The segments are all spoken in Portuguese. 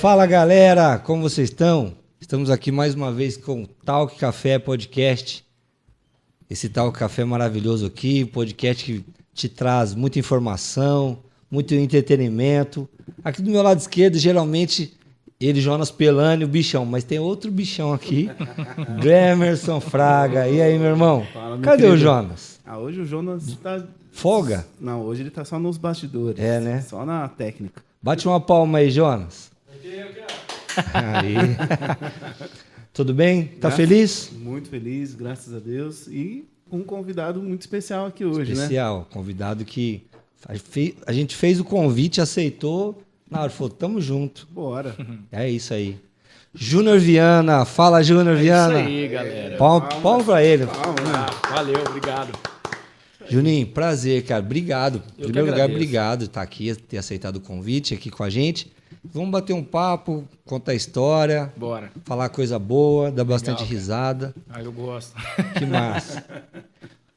Fala galera, como vocês estão? Estamos aqui mais uma vez com o Talk Café Podcast. Esse Talk Café maravilhoso aqui, podcast que te traz muita informação, muito entretenimento. Aqui do meu lado esquerdo, geralmente, ele, Jonas Pelani, o bichão, mas tem outro bichão aqui, Emerson Fraga. E aí, meu irmão? Fala, meu Cadê querido. o Jonas? Hoje o Jonas tá... Folga? Não, hoje ele tá só nos bastidores. É, né? Só na técnica. Bate uma palma aí, Jonas. Aí. Tudo bem? Tá feliz? Muito feliz, graças a Deus. E um convidado muito especial aqui hoje, Especial, convidado que a gente fez o convite, aceitou, na hora falou, tamo junto. Bora. É isso aí. Júnior Viana, fala Júnior Viana. Isso aí, galera. Palma pra ele. Valeu, obrigado. Juninho, prazer, cara. Obrigado. Em Eu primeiro que lugar, agradeço. obrigado por estar aqui, ter aceitado o convite aqui com a gente. Vamos bater um papo, contar a história, Bora. falar coisa boa, dar bastante cara. risada. Eu gosto. Que massa.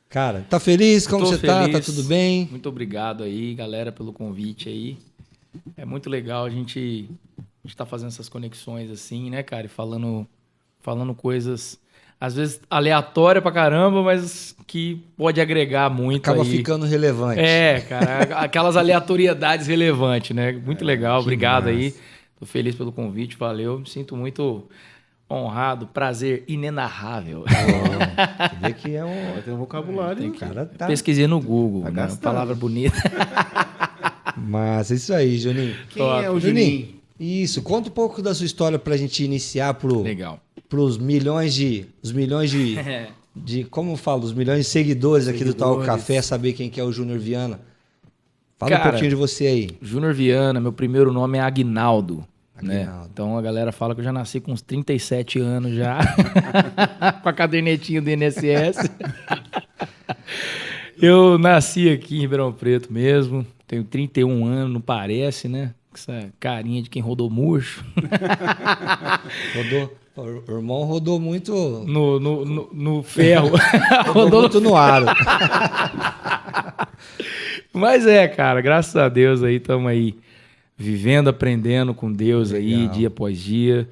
Cara, tá feliz? Como Tô você tá? Tá feliz. tudo bem? Muito obrigado aí, galera, pelo convite aí. É muito legal a gente tá fazendo essas conexões assim, né, cara? E falando coisas, às vezes, aleatórias pra caramba, mas que pode agregar muito Acaba aí. ficando relevante. É, cara, aquelas aleatoriedades relevantes, né? Muito legal, obrigado massa. aí. Tô feliz pelo convite, valeu. Me sinto muito honrado, prazer inenarrável. Você vê que é um... Tem um vocabulário. O cara tá... Pesquisei no Google, Tá né? gastando. Palavra bonita. Mas é isso aí, Juninho. Quem é o Juninho? Juninho, isso. Conta um pouco da sua história pra gente iniciar Legal. pros milhões de... Como eu falo? Os milhões de seguidores aqui do Talk Café, saber quem que é o Júnior Viana. Fala um Cara, pouquinho de você aí. Júnior Viana, meu primeiro nome é Aguinaldo. Né? Aguinaldo. Então a galera fala que eu já nasci com uns 37 anos já. Com a cadernetinha do INSS. Eu nasci aqui em Ribeirão Preto mesmo. Tenho 31 anos, não parece, né? Com essa carinha de quem rodou murcho. O irmão rodou muito... No ferro. Rodou muito no aro. Mas cara, graças a Deus aí estamos aí vivendo, aprendendo com Deus aí, Legal. dia após dia.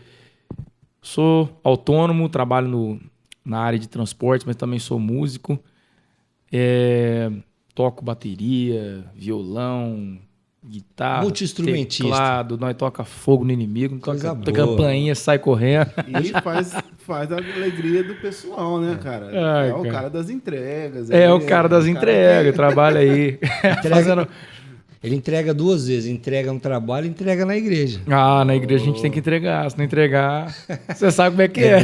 Sou autônomo, trabalho na área de transportes, mas também sou músico. Toco bateria, violão, guitarra, Multi-instrumentista. teclado, nós toca fogo no inimigo, Coisa toca boa. campainha, sai correndo. E faz a alegria do pessoal, né, cara? Ai, é o cara. cara das entregas. É o cara das entregas, trabalha aí. Fazendo... Ele entrega duas vezes. Entrega no trabalho e entrega na igreja. Na igreja a gente tem que entregar. Se não entregar, você sabe como é que é.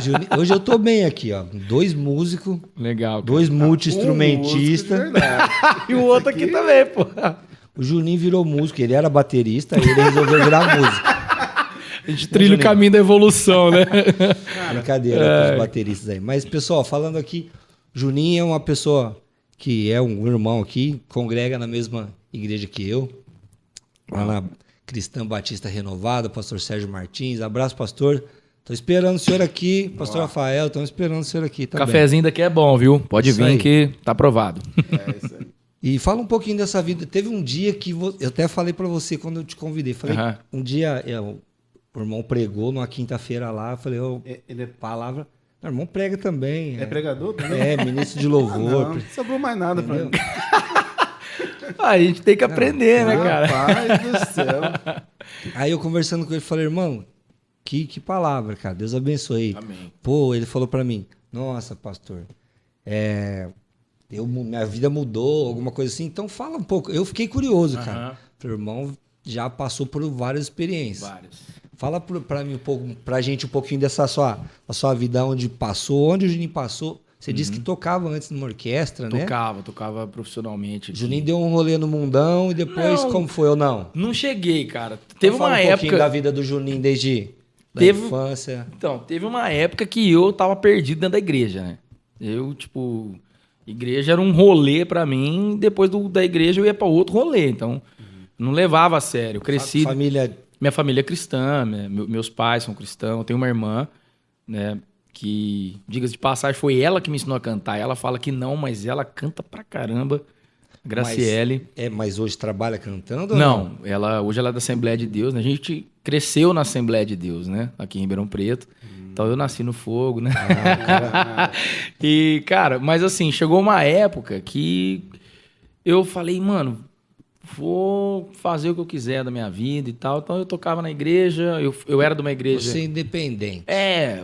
Juninho, hoje eu tô bem aqui, ó. 2 músicos, Legal. 2 Um músico de multi-instrumentistas. verdade. E o outro aqui também, pô. O Juninho virou músico. Ele era baterista e ele resolveu virar músico. A gente trilha o caminho da evolução, né? Brincadeira com os bateristas aí. Mas, pessoal, falando aqui, Juninho é uma pessoa que é um irmão aqui, congrega na mesma igreja que eu, lá na Cristã Batista Renovada, pastor Sérgio Martins. Abraço, pastor. Tô esperando o senhor aqui, pastor Rafael, estamos esperando o senhor aqui também. Cafezinho daqui é bom, viu? Pode Isso vir aí. que tá aprovado. É isso aí. E fala um pouquinho dessa vida. Teve um dia que eu até falei pra você quando eu te convidei. Falei, Aham. um dia o irmão pregou numa quinta-feira lá. Eu falei, Ele é, palavra. O irmão prega também. é pregador também? É, ministro de louvor. Não sobrou mais nada pra mim. A gente tem que aprender, né, cara? Rapaz do céu. Aí eu conversando com ele, falei, irmão, que palavra, cara. Deus abençoe. Amém. Pô, ele falou pra mim, nossa, pastor, minha vida mudou, alguma coisa assim. Então fala um pouco. Eu fiquei curioso, cara. Aham. Falei, irmão, já passou por várias experiências. Vários. Fala pra mim um pouco, pra gente um pouquinho dessa sua vida, onde passou, onde o Juninho passou. Você disse que tocava antes numa orquestra, né? Tocava profissionalmente. O aqui. Juninho deu um rolê no mundão e depois Não. como foi ou não? Não cheguei, cara. Teve Então fala uma um pouquinho época... da vida do Juninho desde da Teve- infância. Então, teve uma época que eu tava perdido dentro da igreja, né? Igreja era um rolê pra mim, depois da igreja eu ia pra outro rolê, então não levava a sério. Eu cresci, Família minha família é cristã, meus pais são cristãos, eu tenho uma irmã, né, que, diga-se de passagem, foi ela que me ensinou a cantar. Ela fala que não, mas ela canta pra caramba. Graciele. Mas hoje trabalha cantando? Ou Não, hoje ela é da Assembleia de Deus, né? A gente cresceu na Assembleia de Deus, né? Aqui em Ribeirão Preto. Então eu nasci no fogo, né? E, cara, mas assim, chegou uma época que eu falei, mano, vou fazer o que eu quiser da minha vida e tal. Então eu tocava na igreja, eu era de uma igreja. Você é independente.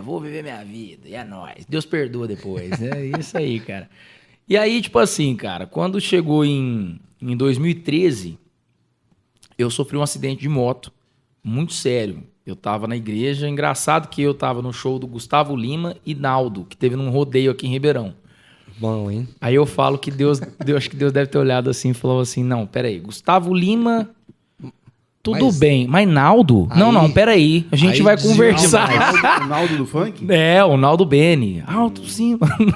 Vou viver minha vida, e é nóis. Deus perdoa depois, é isso aí, cara. E aí, tipo assim, cara, quando chegou em 2013, eu sofri um acidente de moto, muito sério. Eu tava na igreja, engraçado que eu tava no show do Gustavo Lima e Naldo, que teve num rodeio aqui em Ribeirão. Bom, hein? Aí eu falo que acho que Deus deve ter olhado assim e falou assim, não, peraí, Gustavo Lima, tudo bem, mas Naldo? Aí, não, peraí, a gente vai conversar. O Naldo do funk? O Naldo Bene, alto sim, mano.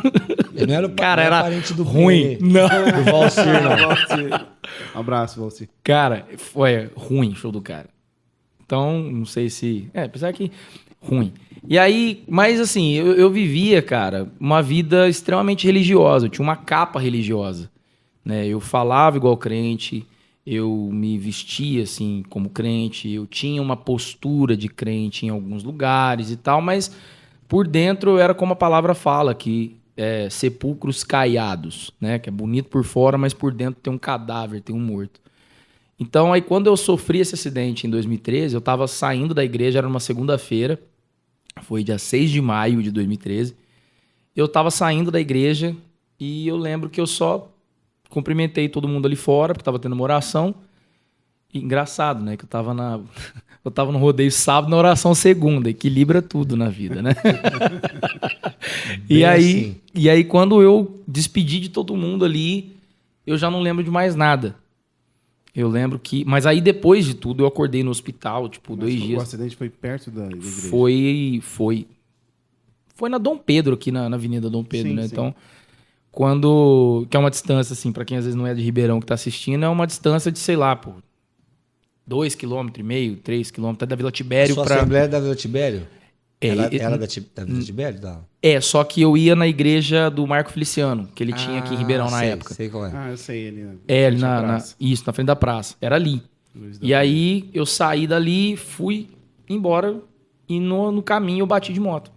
Ele não era o Cara, era parente do ruim. Bene, Não. do Valcir, não. Valcir. Um abraço, Valcir. Cara, foi ruim o show do cara. Então, não sei se... apesar que... Ruim. E aí, mas assim, eu vivia, cara, uma vida extremamente religiosa. Eu tinha uma capa religiosa, né? Eu falava igual crente, eu me vestia, assim, como crente. Eu tinha uma postura de crente em alguns lugares e tal, mas por dentro eu era como a palavra fala, que sepulcros caiados, né? Que é bonito por fora, mas por dentro tem um cadáver, tem um morto. Então, aí quando eu sofri esse acidente em 2013, eu estava saindo da igreja, era uma segunda-feira, foi dia 6 de maio de 2013. Eu estava saindo da igreja e eu lembro que eu só cumprimentei todo mundo ali fora, porque estava tendo uma oração. E, engraçado, né? Que eu estava no rodeio sábado, na oração segunda. Equilibra tudo na vida, né? E aí, quando eu despedi de todo mundo ali, eu já não lembro de mais nada. Eu lembro que... Mas aí, depois de tudo, eu acordei no hospital, tipo, 2 dias. O acidente foi perto da igreja? Foi na Dom Pedro, aqui na Avenida Dom Pedro, Sim, né? sim. Então, que é uma distância, assim, pra quem às vezes não é de Ribeirão que tá assistindo, é uma distância de, sei lá, 2,5 km, 3 km, até da Vila Tibério Sua pra... Assembleia é da Vila Tibério? Era da Vila Tibério? Da... Só que eu ia na igreja do Marco Feliciano, que ele tinha aqui em Ribeirão na época. Sei qual é. Eu sei ele. Né? Ali isso, na frente da praça. Era ali. E aí, eu saí dali, fui embora e no caminho eu bati de moto.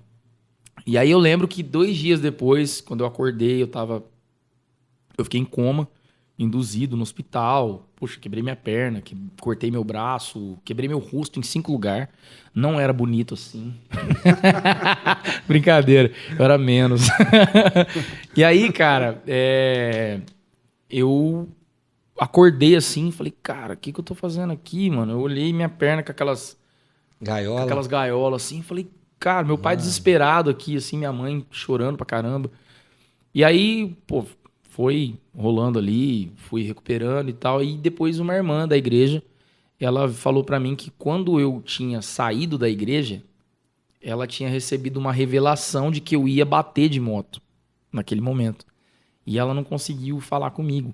E aí eu lembro que 2 dias depois, quando eu acordei, eu fiquei em coma, induzido no hospital. Poxa, quebrei minha perna, cortei meu braço, quebrei meu rosto em 5 lugares. Não era bonito assim. Brincadeira, eu era menos. E aí, cara, eu acordei assim e falei, cara, o que eu tô fazendo aqui, mano? Eu olhei minha perna com aquelas gaiolas assim, falei, cara, meu pai desesperado aqui, assim, minha mãe chorando pra caramba. E aí, foi rolando ali, fui recuperando e tal. E depois uma irmã da igreja, ela falou pra mim que quando eu tinha saído da igreja, ela tinha recebido uma revelação de que eu ia bater de moto naquele momento. E ela não conseguiu falar comigo.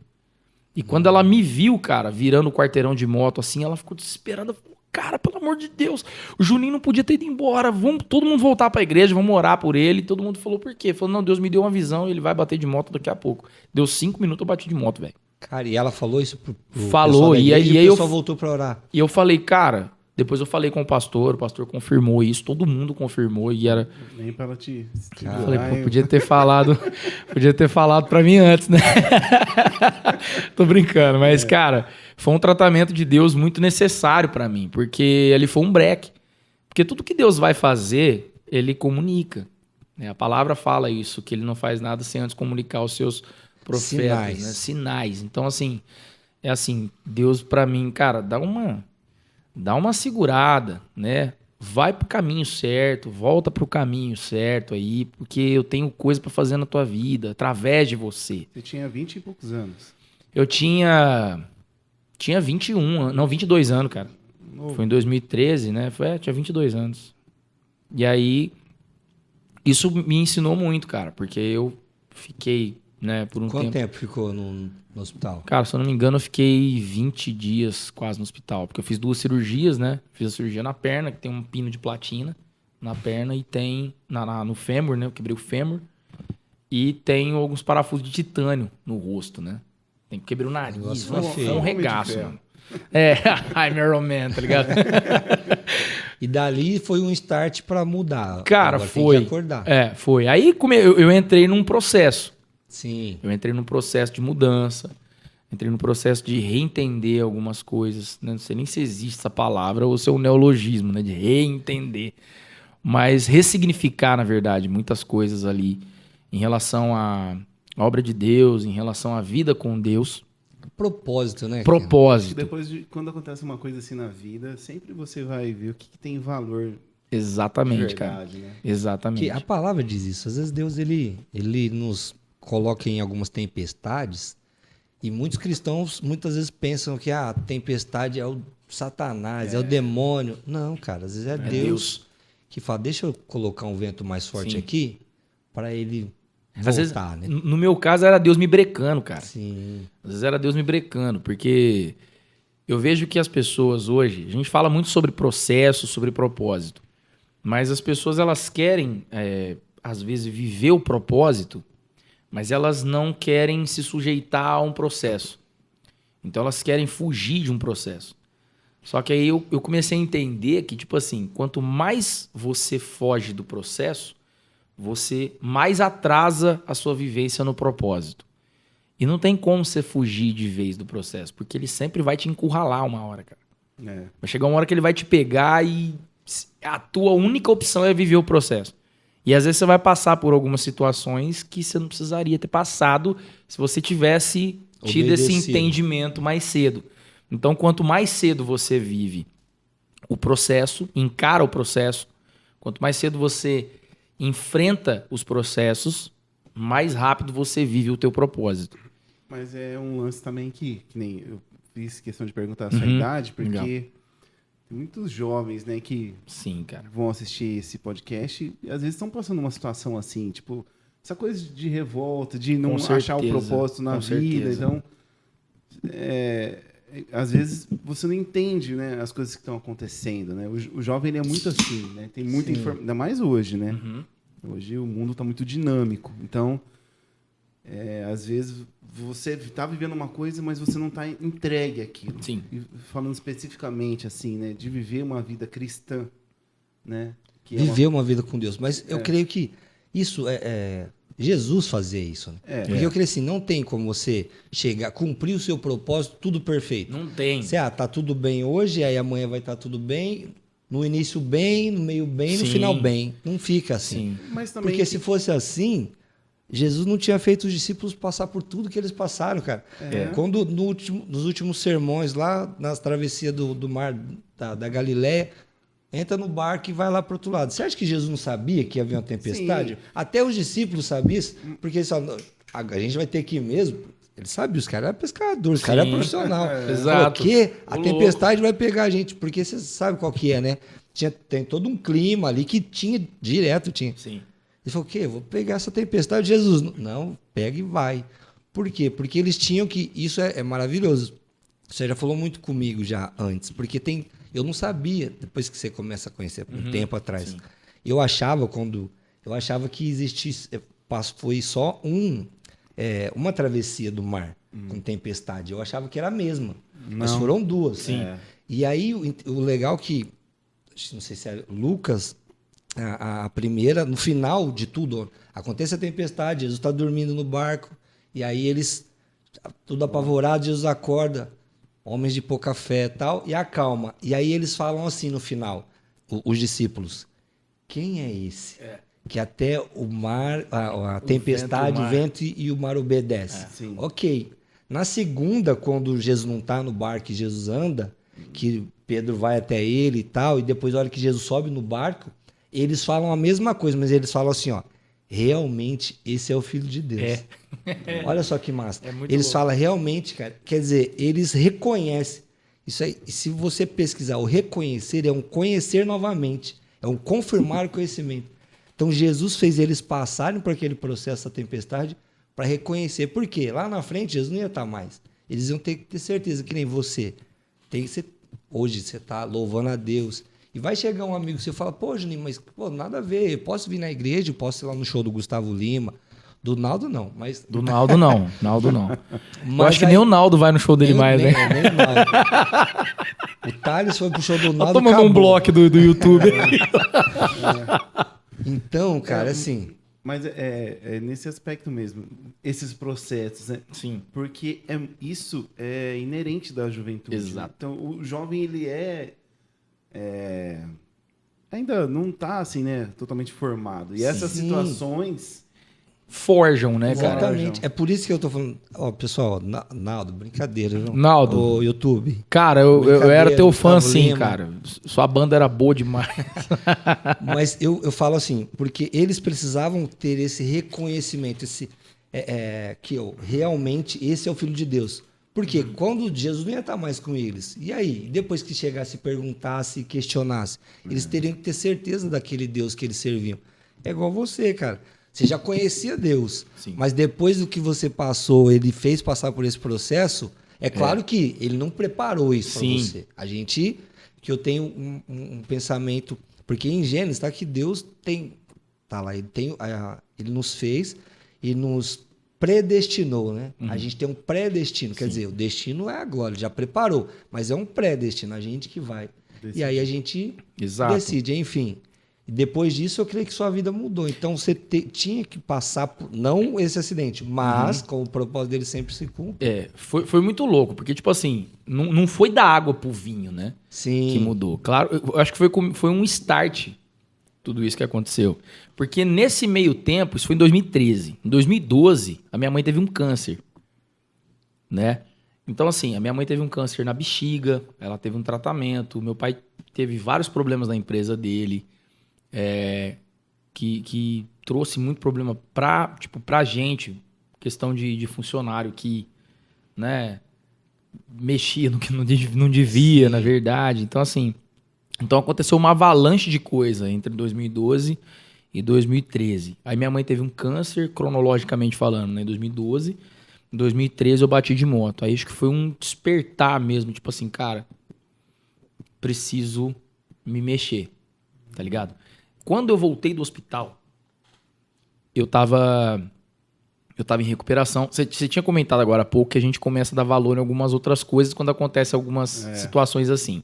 E quando ela me viu, cara, virando o quarteirão de moto assim, ela ficou desesperada. Cara, pelo amor de Deus, o Juninho não podia ter ido embora. Vamos todo mundo voltar pra igreja, vamos orar por ele. E todo mundo falou, por quê? Falou, não, Deus me deu uma visão e ele vai bater de moto daqui a pouco. Deu 5 minutos, eu bati de moto, velho. Cara, e ela falou isso pro falou, e aí o pessoal eu voltou pra orar. E eu falei, cara, depois eu falei com o pastor confirmou isso, todo mundo confirmou e era... Nem pra ela te... Eu falei, podia ter falado pra mim antes, né? Tô brincando, mas, cara, foi um tratamento de Deus muito necessário pra mim, porque ele foi um breque. Porque tudo que Deus vai fazer, ele comunica. Né? A palavra fala isso, que ele não faz nada sem antes comunicar aos seus profetas, né? Sinais. Então, assim, Deus pra mim, cara, dá uma segurada, né? Vai pro caminho certo, volta pro caminho certo aí, porque eu tenho coisa pra fazer na tua vida, através de você. Você tinha 20 e poucos anos. Eu tinha 22 anos, cara. Novo. Foi em 2013, né? Tinha 22 anos. E aí, isso me ensinou muito, cara, porque eu fiquei, né, por um tempo... Quanto tempo ficou no hospital? Cara, se eu não me engano, eu fiquei 20 dias quase no hospital. Porque eu fiz 2 cirurgias, né? Fiz a cirurgia na perna, que tem um pino de platina na perna. E tem no fêmur, né? Eu quebrei o fêmur. E tem alguns parafusos de titânio no rosto, né? Tem que quebrar o nariz, Negócio mano. foi feio. Foi um Homem de regaço, ferro. mano. I'm Iron Man, tá ligado? E dali foi um start pra mudar. Cara, Agora foi. Tem que acordar. Foi. Aí eu entrei num processo. Sim. Eu entrei num processo de mudança. Entrei num processo de reentender algumas coisas. Né? Não sei nem se existe essa palavra ou se é um neologismo, né? De reentender. Mas ressignificar, na verdade, muitas coisas ali em relação à obra de Deus, em relação à vida com Deus. Propósito, né? Que Propósito. depois, quando acontece uma coisa assim na vida, sempre você vai ver o que tem valor de Exatamente, cara. verdade, né? Exatamente. Que a palavra diz isso. Às vezes Deus ele nos coloca em algumas tempestades e muitos cristãos muitas vezes pensam que a tempestade é o Satanás, é o demônio. Não, cara, às vezes é Deus que fala, deixa eu colocar um vento mais forte Sim. aqui para ele Às vezes, voltar, né? no meu caso, era Deus me brecando, cara. Sim. Às vezes era Deus me brecando, porque eu vejo que as pessoas hoje, a gente fala muito sobre processo, sobre propósito, mas as pessoas elas querem, às vezes, viver o propósito, mas elas não querem se sujeitar a um processo. Então elas querem fugir de um processo. Só que aí eu comecei a entender que, tipo assim, quanto mais você foge do processo, você mais atrasa a sua vivência no propósito. E não tem como você fugir de vez do processo, porque ele sempre vai te encurralar uma hora, cara. Vai chegar uma hora que ele vai te pegar e a tua única opção é viver o processo. E às vezes você vai passar por algumas situações que você não precisaria ter passado se você tivesse tido esse Obedecido. entendimento mais cedo. Então, quanto mais cedo você vive o processo, encara o processo, quanto mais cedo você enfrenta os processos, mais rápido você vive o teu propósito. Mas é um lance também que nem eu fiz questão de perguntar a sua Uhum. idade, porque Legal. tem muitos jovens, né, que Sim, cara. vão assistir esse podcast e às vezes estão passando uma situação assim, tipo, essa coisa de revolta, de não Com achar o certeza, propósito na com vida. certeza. Então, às vezes você não entende, né, as coisas que estão acontecendo, né? O jovem ele é muito assim, né? Tem muita informação, ainda mais hoje, né? Uhum. Hoje o mundo está muito dinâmico. Então, às vezes você está vivendo uma coisa, mas você não está entregue àquilo. Sim. E falando especificamente assim, né, de viver uma vida cristã, né? Que é Viver uma vida com Deus. Mas eu creio que isso Jesus fazia isso. Né? Porque eu creio assim, não tem como você chegar, cumprir o seu propósito, tudo perfeito. Não tem. Você, tá tudo bem hoje, aí amanhã vai estar tudo bem, no início bem, no meio bem, no Sim. final bem. Não fica assim. Sim. Mas também Porque se fosse assim, Jesus não tinha feito os discípulos passar por tudo que eles passaram, cara. Quando nos últimos sermões lá, nas travessias do mar da Galileia, entra no barco e vai lá para outro lado. Você acha que Jesus não sabia que havia uma tempestade? Sim. Até os discípulos sabiam isso, porque eles falaram, a gente vai ter que ir mesmo. Ele sabe, os caras eram pescadores, os caras eram profissionais. Exato. Porque a Ô, tempestade vai pegar a gente, porque você sabe qual que é, né? Tem todo um clima ali que tinha, direto tinha. Sim. Ele falou, o quê? Vou pegar essa tempestade, Jesus. Não, pega e vai. Por quê? Porque eles tinham que... Isso é maravilhoso. Você já falou muito comigo já antes, porque eu não sabia, depois que você começa a conhecer um tempo atrás. sim. Eu achava que existisse... Foi só uma travessia do mar com tempestade. Eu achava que era a mesma. Mas foram duas. Sim. E aí, o legal que... Não sei se é Lucas... A primeira, no final de tudo, acontece a tempestade, Jesus está dormindo no barco, e aí eles, tudo apavorado, Jesus acorda, homens de pouca fé e tal, e acalma. E aí eles falam assim no final, os discípulos, quem é esse? Que até o mar, a tempestade, o vento e o mar obedece. Sim. Ok. Na segunda, quando Jesus não está no barco e Jesus anda, que Pedro vai até ele e tal, e depois a hora que Jesus sobe no barco, eles falam a mesma coisa, mas eles falam assim, ó, realmente esse é o Filho de Deus. Olha só que massa. Eles louco. falam realmente, cara, quer dizer, eles reconhecem. Isso aí, se você pesquisar, o reconhecer é um conhecer novamente, é um confirmar o conhecimento. Então Jesus fez eles passarem por aquele processo da tempestade para reconhecer. Por quê? Lá na frente Jesus não ia estar mais. Eles iam ter que ter certeza, que nem você. Hoje você está louvando a Deus. E vai chegar um amigo que você fala, pô, Juninho, mas nada a ver, eu posso vir na igreja, eu posso ir lá no show do Gustavo Lima, Do Naldo não, mas... Do Naldo não. Naldo não. Mas Eu acho que aí- nem o Naldo vai no show dele mais, né? Nem o Naldo. O Thales foi pro show do Tá Naldo. tomando um acabou. bloco do YouTube. Então, cara, assim... Mas é nesse aspecto mesmo, esses processos, né? Sim. Porque isso é inerente da juventude. Exato. Né? Então, o jovem, ele ainda não está assim, né, totalmente formado. E essas Sim. situações... Forjam, né, cara? Exatamente. É por isso que eu tô falando... Ó, pessoal, Naldo, brincadeira, viu? Naldo. O YouTube. Cara, eu Brincadeira, era teu fã, Gustavo sim, Lima. cara. Sua banda era boa demais. Mas eu falo assim, porque eles precisavam ter esse reconhecimento, que realmente esse é o Filho de Deus. Porque quando Jesus não ia estar mais com eles, e aí? Depois que chegasse, perguntasse, questionasse, eles teriam que ter certeza daquele Deus que eles serviam. É igual você, cara. Você já conhecia Deus, Sim. mas depois do que você passou, ele fez passar por esse processo, é claro que ele não preparou isso para Sim. você. Que eu tenho um pensamento, porque em Gênesis está que Deus tem, tá lá, ele nos fez e nos predestinou, né? A gente tem um pré-destino, quer dizer, o destino é agora, ele já preparou, mas é um pré-destino, a gente que vai. E aí a gente Exato. decide, enfim. E depois disso, eu creio que sua vida mudou. Então, você tinha que passar por, não esse acidente, mas com o propósito dele sempre se cumpre. Foi muito louco, porque, tipo assim, não foi da água pro vinho, né? Sim. Que mudou. Claro, eu acho que foi um start tudo isso que aconteceu. Porque nesse meio tempo, isso foi em 2013. Em 2012, a minha mãe teve um câncer, né? Então, assim, a minha mãe teve um câncer na bexiga, ela teve um tratamento, meu pai teve vários problemas na empresa dele, que trouxe muito problema pra gente, questão de funcionário que, né, mexia no que não devia, na verdade. Então, assim, aconteceu uma avalanche de coisa entre 2012 e 2013. Aí minha mãe teve um câncer, cronologicamente falando, né, em 2012. Em 2013 eu bati de moto. Aí acho que foi um despertar mesmo, tipo assim, cara, preciso me mexer, tá ligado? Quando eu voltei do hospital, eu tava em recuperação. Você tinha comentado agora há pouco que a gente começa a dar valor em algumas outras coisas quando acontecem algumas situações assim.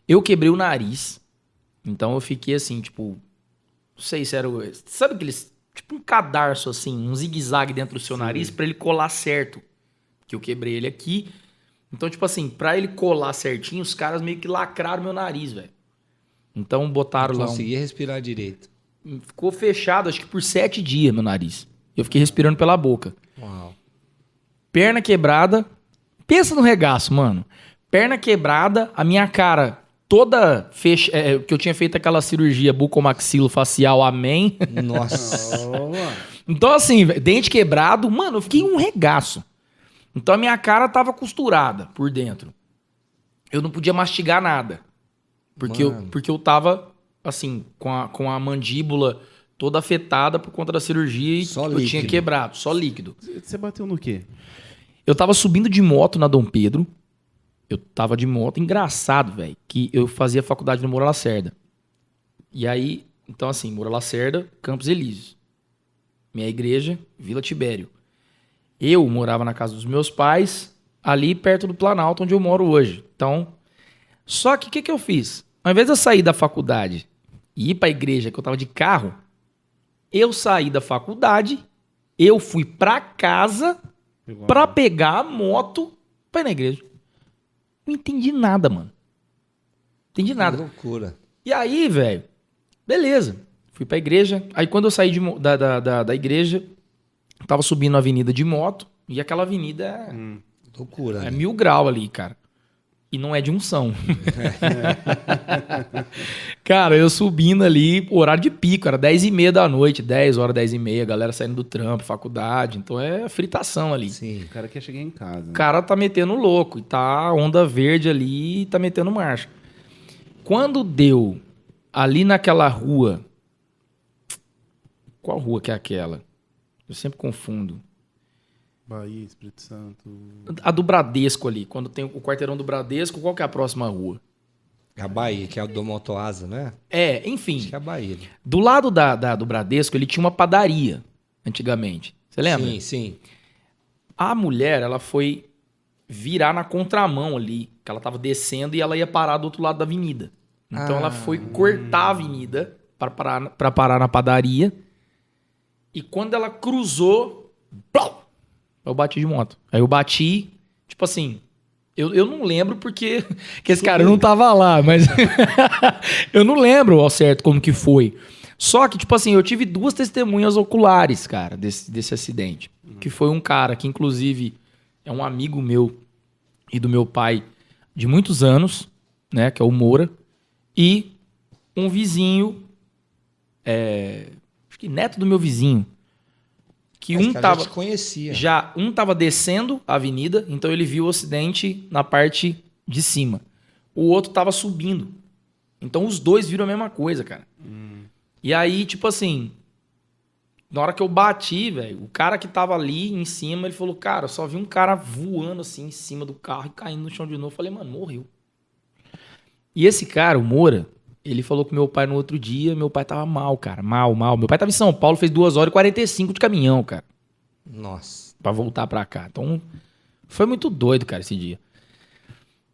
Eu quebrei o nariz, então eu fiquei assim, tipo, não sei se era... Sabe aqueles... Tipo um cadarço assim, um zigue-zague dentro do seu nariz pra ele colar certo. Que eu quebrei ele aqui. Então, tipo assim, pra ele colar certinho, os caras meio que lacraram meu nariz, velho. Então botaram lá Conseguia respirar direito. Ficou fechado, acho que por 7 dias, meu nariz. Eu fiquei respirando pela boca. Uau. Perna quebrada. Pensa no regaço, mano. Perna quebrada, a minha cara toda fechada. Que eu tinha feito aquela cirurgia bucomaxilofacial, amém. Nossa. Então, assim, dente quebrado, mano, eu fiquei um regaço. Então a minha cara tava costurada por dentro. Eu não podia mastigar nada. Porque eu tava, assim, com a mandíbula toda afetada por conta da cirurgia e Só eu tinha líquido. quebrado, só líquido. Você bateu no quê? Eu tava subindo de moto na Dom Pedro. Eu tava de moto. Engraçado, velho, que eu fazia faculdade no Moura Lacerda. E aí, então assim, Moura Lacerda, Campos Elíseos. Minha igreja, Vila Tibério. Eu morava na casa dos meus pais, ali perto do Planalto, onde eu moro hoje. Então, só que o que eu fiz? Ao invés de eu sair da faculdade e ir pra igreja, que eu tava de carro, eu saí da faculdade, eu fui pra casa pra pegar a moto pra ir na igreja. Não entendi nada, mano. Entendi Que nada. loucura. E aí, velho, beleza. Fui pra igreja. Aí quando eu saí da igreja, tava subindo a avenida de moto. E aquela avenida Loucura. é né? 1000 graus ali, cara. E não é de unção. Cara, eu subindo ali, horário de pico, era 10h30 da noite, 10 horas, 10h30, galera saindo do trampo, faculdade. Então é fritação ali. Sim. O cara quer chegar em casa. O Né? cara tá metendo louco e tá onda verde ali e tá metendo marcha. Quando deu ali naquela rua... Qual rua que é aquela? Eu sempre confundo. Bahia, Espírito Santo. A do Bradesco ali. Quando tem o quarteirão do Bradesco, qual que é a próxima rua? A Bahia, que é o do Motoasa, né? É, enfim. Acho que é a Bahia. Do lado do Bradesco, ele tinha uma padaria, antigamente. Você lembra? Sim, sim. A mulher, ela foi virar na contramão ali, que ela tava descendo e ela ia parar do outro lado da avenida. Então ela foi cortar a avenida para parar na padaria. E quando ela cruzou, plau, eu bati de moto. Aí eu bati, tipo assim, eu não lembro porque que esse cara não tava lá, mas eu não lembro ao certo como que foi. Só que, tipo assim, eu tive 2 testemunhas oculares, cara, desse acidente. Que foi um cara que, inclusive, é um amigo meu e do meu pai de muitos anos, né, que é o Moura, e um vizinho, acho que neto do meu vizinho, que Esse um cara tava... já te conhecia. Um tava descendo a avenida, então ele viu o acidente na parte de cima. O outro tava subindo. Então os dois viram a mesma coisa, cara. E aí, tipo assim, na hora que eu bati, velho, o cara que tava ali em cima, ele falou, cara, eu só vi um cara voando assim em cima do carro e caindo no chão de novo. Eu falei, mano, morreu. E esse cara, o Moura, ele falou com meu pai no outro dia, meu pai tava mal, cara, mal. Meu pai tava em São Paulo, fez 2h45 de caminhão, cara. Nossa. Pra voltar pra cá. Então, foi muito doido, cara, esse dia.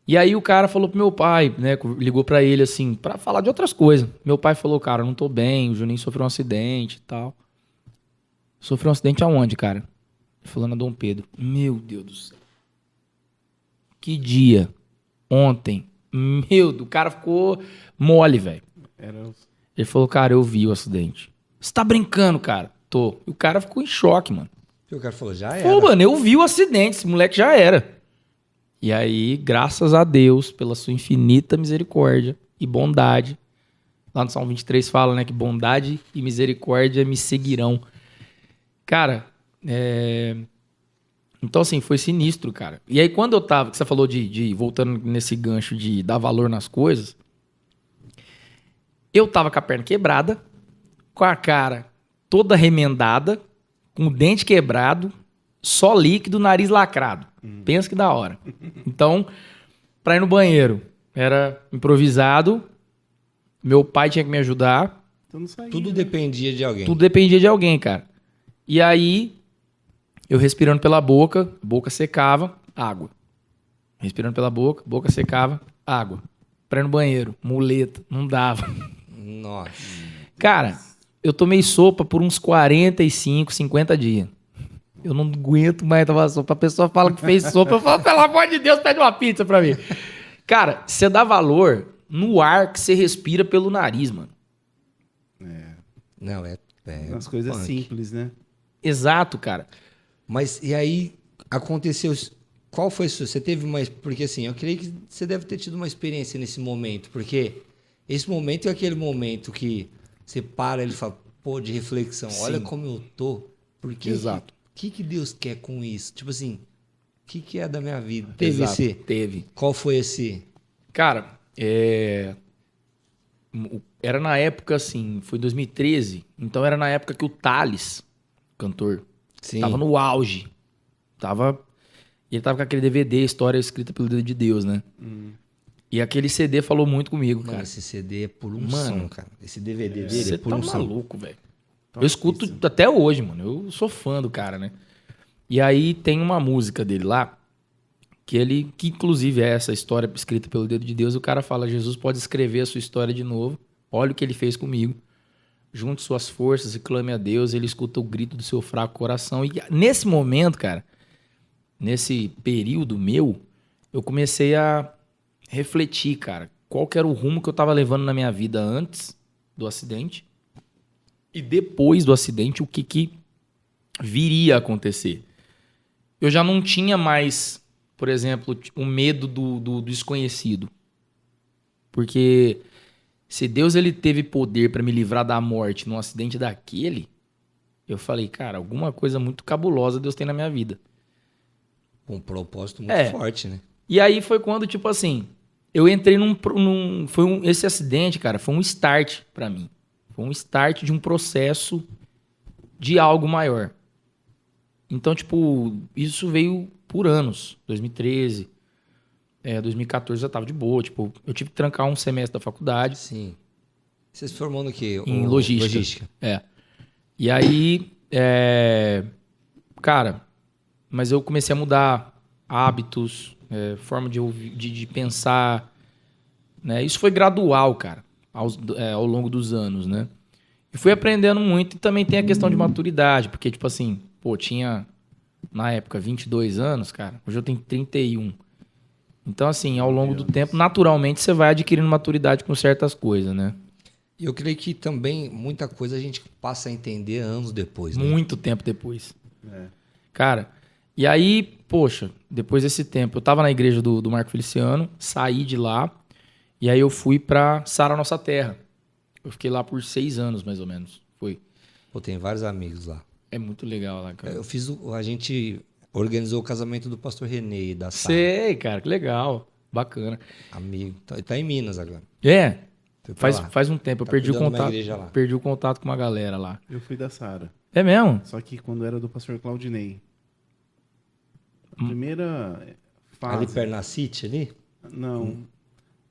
E aí o cara falou pro meu pai, né, ligou pra ele, assim, pra falar de outras coisas. Meu pai falou, cara, eu não tô bem, o Juninho sofreu um acidente e tal. Sofreu um acidente aonde, cara? Ele falou na Dom Pedro. Meu Deus do céu. Que dia? Ontem. O cara ficou mole, velho. Ele falou, cara, eu vi o acidente. Você tá brincando, cara? Tô. E o cara ficou em choque, mano. E o cara falou, já era. Pô, mano, eu vi o acidente, esse moleque já era. E aí, graças a Deus, pela sua infinita misericórdia e bondade, lá no Salmo 23 fala, né, que bondade e misericórdia me seguirão. Cara, então assim, foi sinistro, cara. E aí quando eu tava, que você falou voltando nesse gancho de dar valor nas coisas, eu tava com a perna quebrada, com a cara toda remendada, com o dente quebrado, só líquido, nariz lacrado. Pensa que da hora. Então, pra ir no banheiro, era improvisado, meu pai tinha que me ajudar. Então não saía, Tudo né? dependia de alguém. Tudo dependia de alguém, cara. E aí, eu respirando pela boca, boca secava, água. Respirando pela boca, boca secava, água. Pra ir no banheiro, muleta, não dava. Nossa. Cara, eu tomei sopa por uns 45, 50 dias. Eu não aguento mais tomar sopa. A pessoa fala que fez sopa, eu falo, pelo amor de Deus, pede uma pizza pra mim. Cara, você dá valor no ar que você respira pelo nariz, mano. Não, As coisas punk. simples, né? Exato, cara. Mas e aí aconteceu. Qual foi isso? Você teve uma. Porque assim, eu creio que você deve ter tido uma experiência nesse momento. Porque esse momento é aquele momento que você para e fala, pô, de reflexão. Sim. Olha como eu tô. Porque Exato. o que Deus quer com isso? Tipo assim, o que é da minha vida? Teve Exato, esse. teve. Qual foi esse? Cara, era na época, assim, foi 2013, então era na época que o Thales, cantor, Sim. tava no auge. Ele tava com aquele DVD, História Escrita pelo Dedo de Deus, né? E aquele CD falou muito comigo, Mano, cara. esse CD é por um Mano, som, cara. Esse DVD dele Você é por tá um som. maluco, velho. Eu escuto até hoje, mano. Eu sou fã do cara, né? E aí tem uma música dele lá, que inclusive é essa história escrita pelo Dedo de Deus. O cara fala, Jesus pode escrever a sua história de novo. Olha o que ele fez comigo. Junte suas forças e clame a Deus. Ele escuta o grito do seu fraco coração. E nesse momento, cara, nesse período meu, eu comecei a refletir, cara, qual que era o rumo que eu tava levando na minha vida antes do acidente e depois do acidente, o que viria a acontecer. Eu já não tinha mais, por exemplo, o medo do desconhecido. Porque se Deus ele teve poder para me livrar da morte num acidente daquele, eu falei, cara, alguma coisa muito cabulosa Deus tem na minha vida. Com um propósito muito forte, né? E aí foi quando, tipo assim, eu entrei esse acidente, cara, foi um start pra mim. Foi um start de um processo de algo maior. Então, tipo, isso veio por anos. 2013, 2014 eu já tava de boa. Tipo, eu tive que trancar um semestre da faculdade. Sim. Você se formou no quê? Em logística. E aí, cara, mas eu comecei a mudar hábitos, forma de ouvir, de pensar, né? Isso foi gradual, cara, ao longo dos anos, né? E fui aprendendo muito e também tem a questão de maturidade, porque, tipo assim, pô, tinha, na época, 22 anos, cara, hoje eu tenho 31. Então, assim, ao longo do tempo, naturalmente, você vai adquirindo maturidade com certas coisas, né? E eu creio que também muita coisa a gente passa a entender anos depois, né? Muito tempo depois. Cara, e aí, poxa, depois desse tempo, eu tava na igreja do Marco Feliciano, saí de lá, e aí eu fui pra Sara Nossa Terra. Eu fiquei lá por 6 anos, mais ou menos. Foi. Pô, tem vários amigos lá. É muito legal lá, cara. A gente organizou o casamento do pastor Renê da Sara. Sei, cara, que legal. Bacana. Amigo. Tá em Minas agora. É, Foi pra lá. faz um tempo. Eu Tá perdi o cuidando de uma contato. igreja lá. Perdi o contato com uma galera lá. Eu fui da Sara. É mesmo? Só que quando era do pastor Claudinei. A primeira fase... Ali perto na City, ali? Não.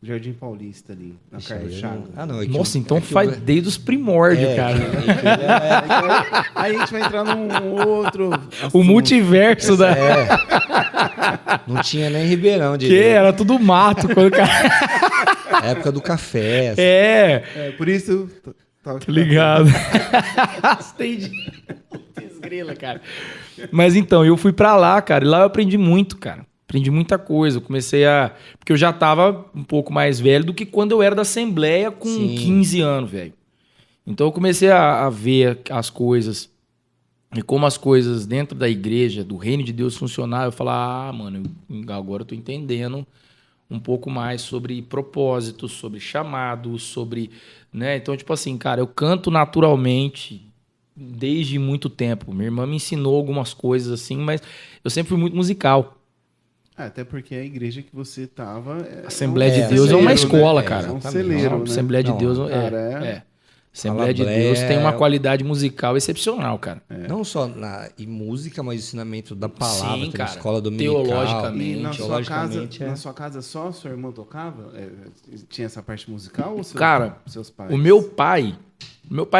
Jardim Paulista ali, na Ixi, Carlos aí eu Chagas. não- Ah, não. É que Nossa, eu- então é que faz eu- desde os primórdios, cara. Aí a gente vai entrar num outro O assunto. multiverso da... Não tinha nem Ribeirão Que direito. era tudo mato. Quando o cara... Época do café. assim. É, por isso... Tá Ligado. Entendi. Desgrila, cara. Mas então, eu fui pra lá, cara, e lá eu aprendi muito, cara. Aprendi muita coisa. Eu comecei a... Porque eu já tava um pouco mais velho do que quando eu era da Assembleia com Sim. 15 anos, velho. Então eu comecei a ver as coisas e como as coisas dentro da igreja, do reino de Deus funcionavam. Eu falava, mano, agora eu tô entendendo um pouco mais sobre propósitos, sobre chamados, sobre... né? Então, tipo assim, cara, eu canto naturalmente desde muito tempo. Minha irmã me ensinou algumas coisas assim, mas eu sempre fui muito musical. Até porque a igreja que você tava... Assembleia de É, Deus é uma celeiro, escola, né? cara. É um Exatamente. celeiro, né? Assembleia de Não, Deus cara, Assembleia de Falablé, Deus tem uma qualidade musical excepcional, cara. Não só em música, mas ensinamento da palavra. Sim, tem cara. uma escola dominical. Teologicamente. E na sua, casa, teologicamente, na sua casa só sua irmã tocava? Tinha essa parte musical ou Cara, seus pais? O meu pai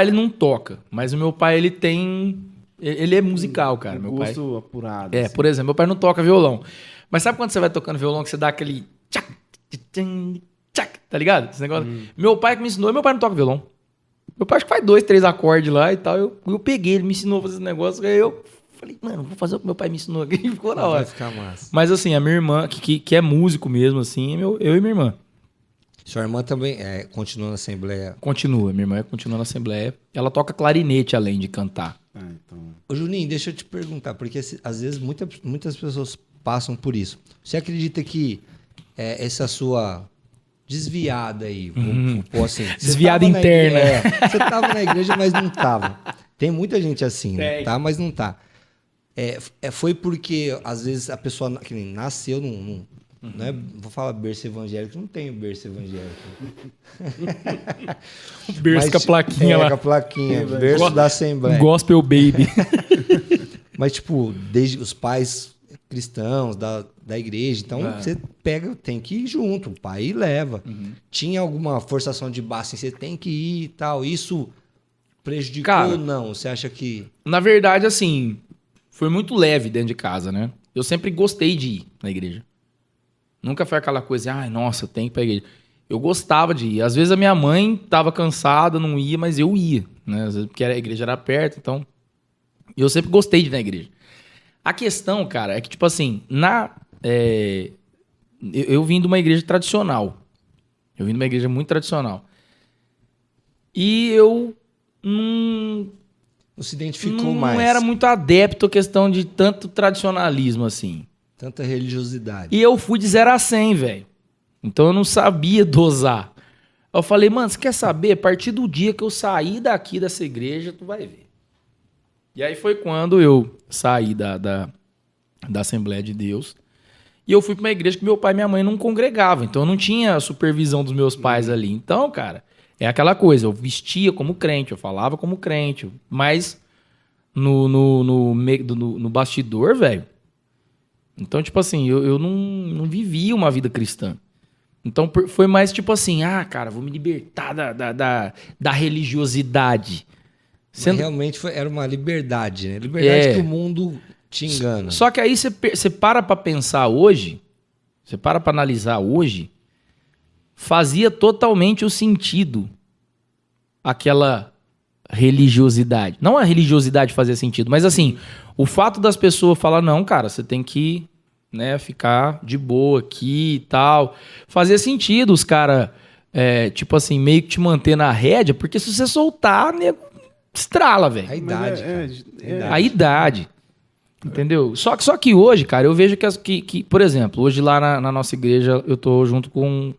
ele não toca, mas o meu pai ele tem... Ele é musical, cara, meu pai. Gosto apurado. É, assim. por exemplo, meu pai não toca violão. Mas sabe quando você vai tocando violão que você dá aquele... tchac, tchac, tchac, tá ligado? Esse negócio. Meu pai que me ensinou, meu pai não toca violão. Meu pai acho que faz 2, 3 acordes lá e tal. Eu peguei, ele me ensinou a fazer esse negócio. Aí eu falei, mano, vou fazer o que meu pai me ensinou aqui. Ficou na Vai hora. ficar massa. Mas assim, a minha irmã, que é músico mesmo, assim, eu e minha irmã. Sua irmã também continua na Assembleia. Continua, minha irmã continua na Assembleia. Ela toca clarinete além de cantar. Então... Ô, Juninho, deixa eu te perguntar, porque às vezes muitas pessoas passam por isso. Você acredita que essa sua desviada aí, vou pôr assim... você Desviada tava na interna. você estava na igreja, mas não estava. Tem muita gente assim, né? Tem. Tá, mas não tá. Foi porque, às vezes, a pessoa que nem nasceu num... Não é, vou falar berço evangélico, não tem berço evangélico. Berço com a plaquinha lá. Com a plaquinha, berço da Assembleia. Gospel Baby. Mas, tipo, desde os pais cristãos da igreja, então você tem que ir junto, o pai leva. Tinha alguma forçação de barra, assim, você tem que ir e tal, isso prejudicou Cara, ou não? Você acha que... Na verdade, assim, foi muito leve dentro de casa, né? Eu sempre gostei de ir na igreja. Nunca foi aquela coisa, ai, nossa, eu tenho que ir pra igreja. Eu gostava de ir. Às vezes a minha mãe tava cansada, não ia, mas eu ia, né? Às vezes porque a igreja era perto, então... Eu sempre gostei de ir na igreja. A questão, cara, é que, tipo assim, eu vim de uma igreja tradicional. Eu vim de uma igreja muito tradicional. E eu não se identificou mais? Não era muito adepto à questão de tanto tradicionalismo, assim. Tanta religiosidade. E eu fui de 0 a 100, velho. Então eu não sabia dosar. Eu falei, mano, você quer saber? A partir do dia que eu sair daqui dessa igreja, tu vai ver. E aí foi quando eu saí da Assembleia de Deus. E eu fui para uma igreja que meu pai e minha mãe não congregavam. Então eu não tinha a supervisão dos meus pais ali. Então, cara, é aquela coisa. Eu vestia como crente, eu falava como crente. Mas no bastidor, velho. Então, tipo assim, eu não vivia uma vida cristã. Então foi mais tipo assim, cara, vou me libertar da religiosidade. Realmente era uma liberdade, né? Liberdade que o mundo te engana. Só que aí você para pra pensar hoje, você para pra analisar hoje, fazia totalmente o sentido aquela religiosidade. Não a religiosidade fazia sentido, mas assim, o fato das pessoas falar, não, cara, você tem que, né, ficar de boa aqui e tal. Fazia sentido os caras, tipo assim, meio que te manter na rédea, porque se você soltar, nego, estrala, velho. A idade, cara. A idade. Entendeu? Só que hoje, cara, eu vejo que por exemplo, hoje lá na nossa igreja eu tô junto com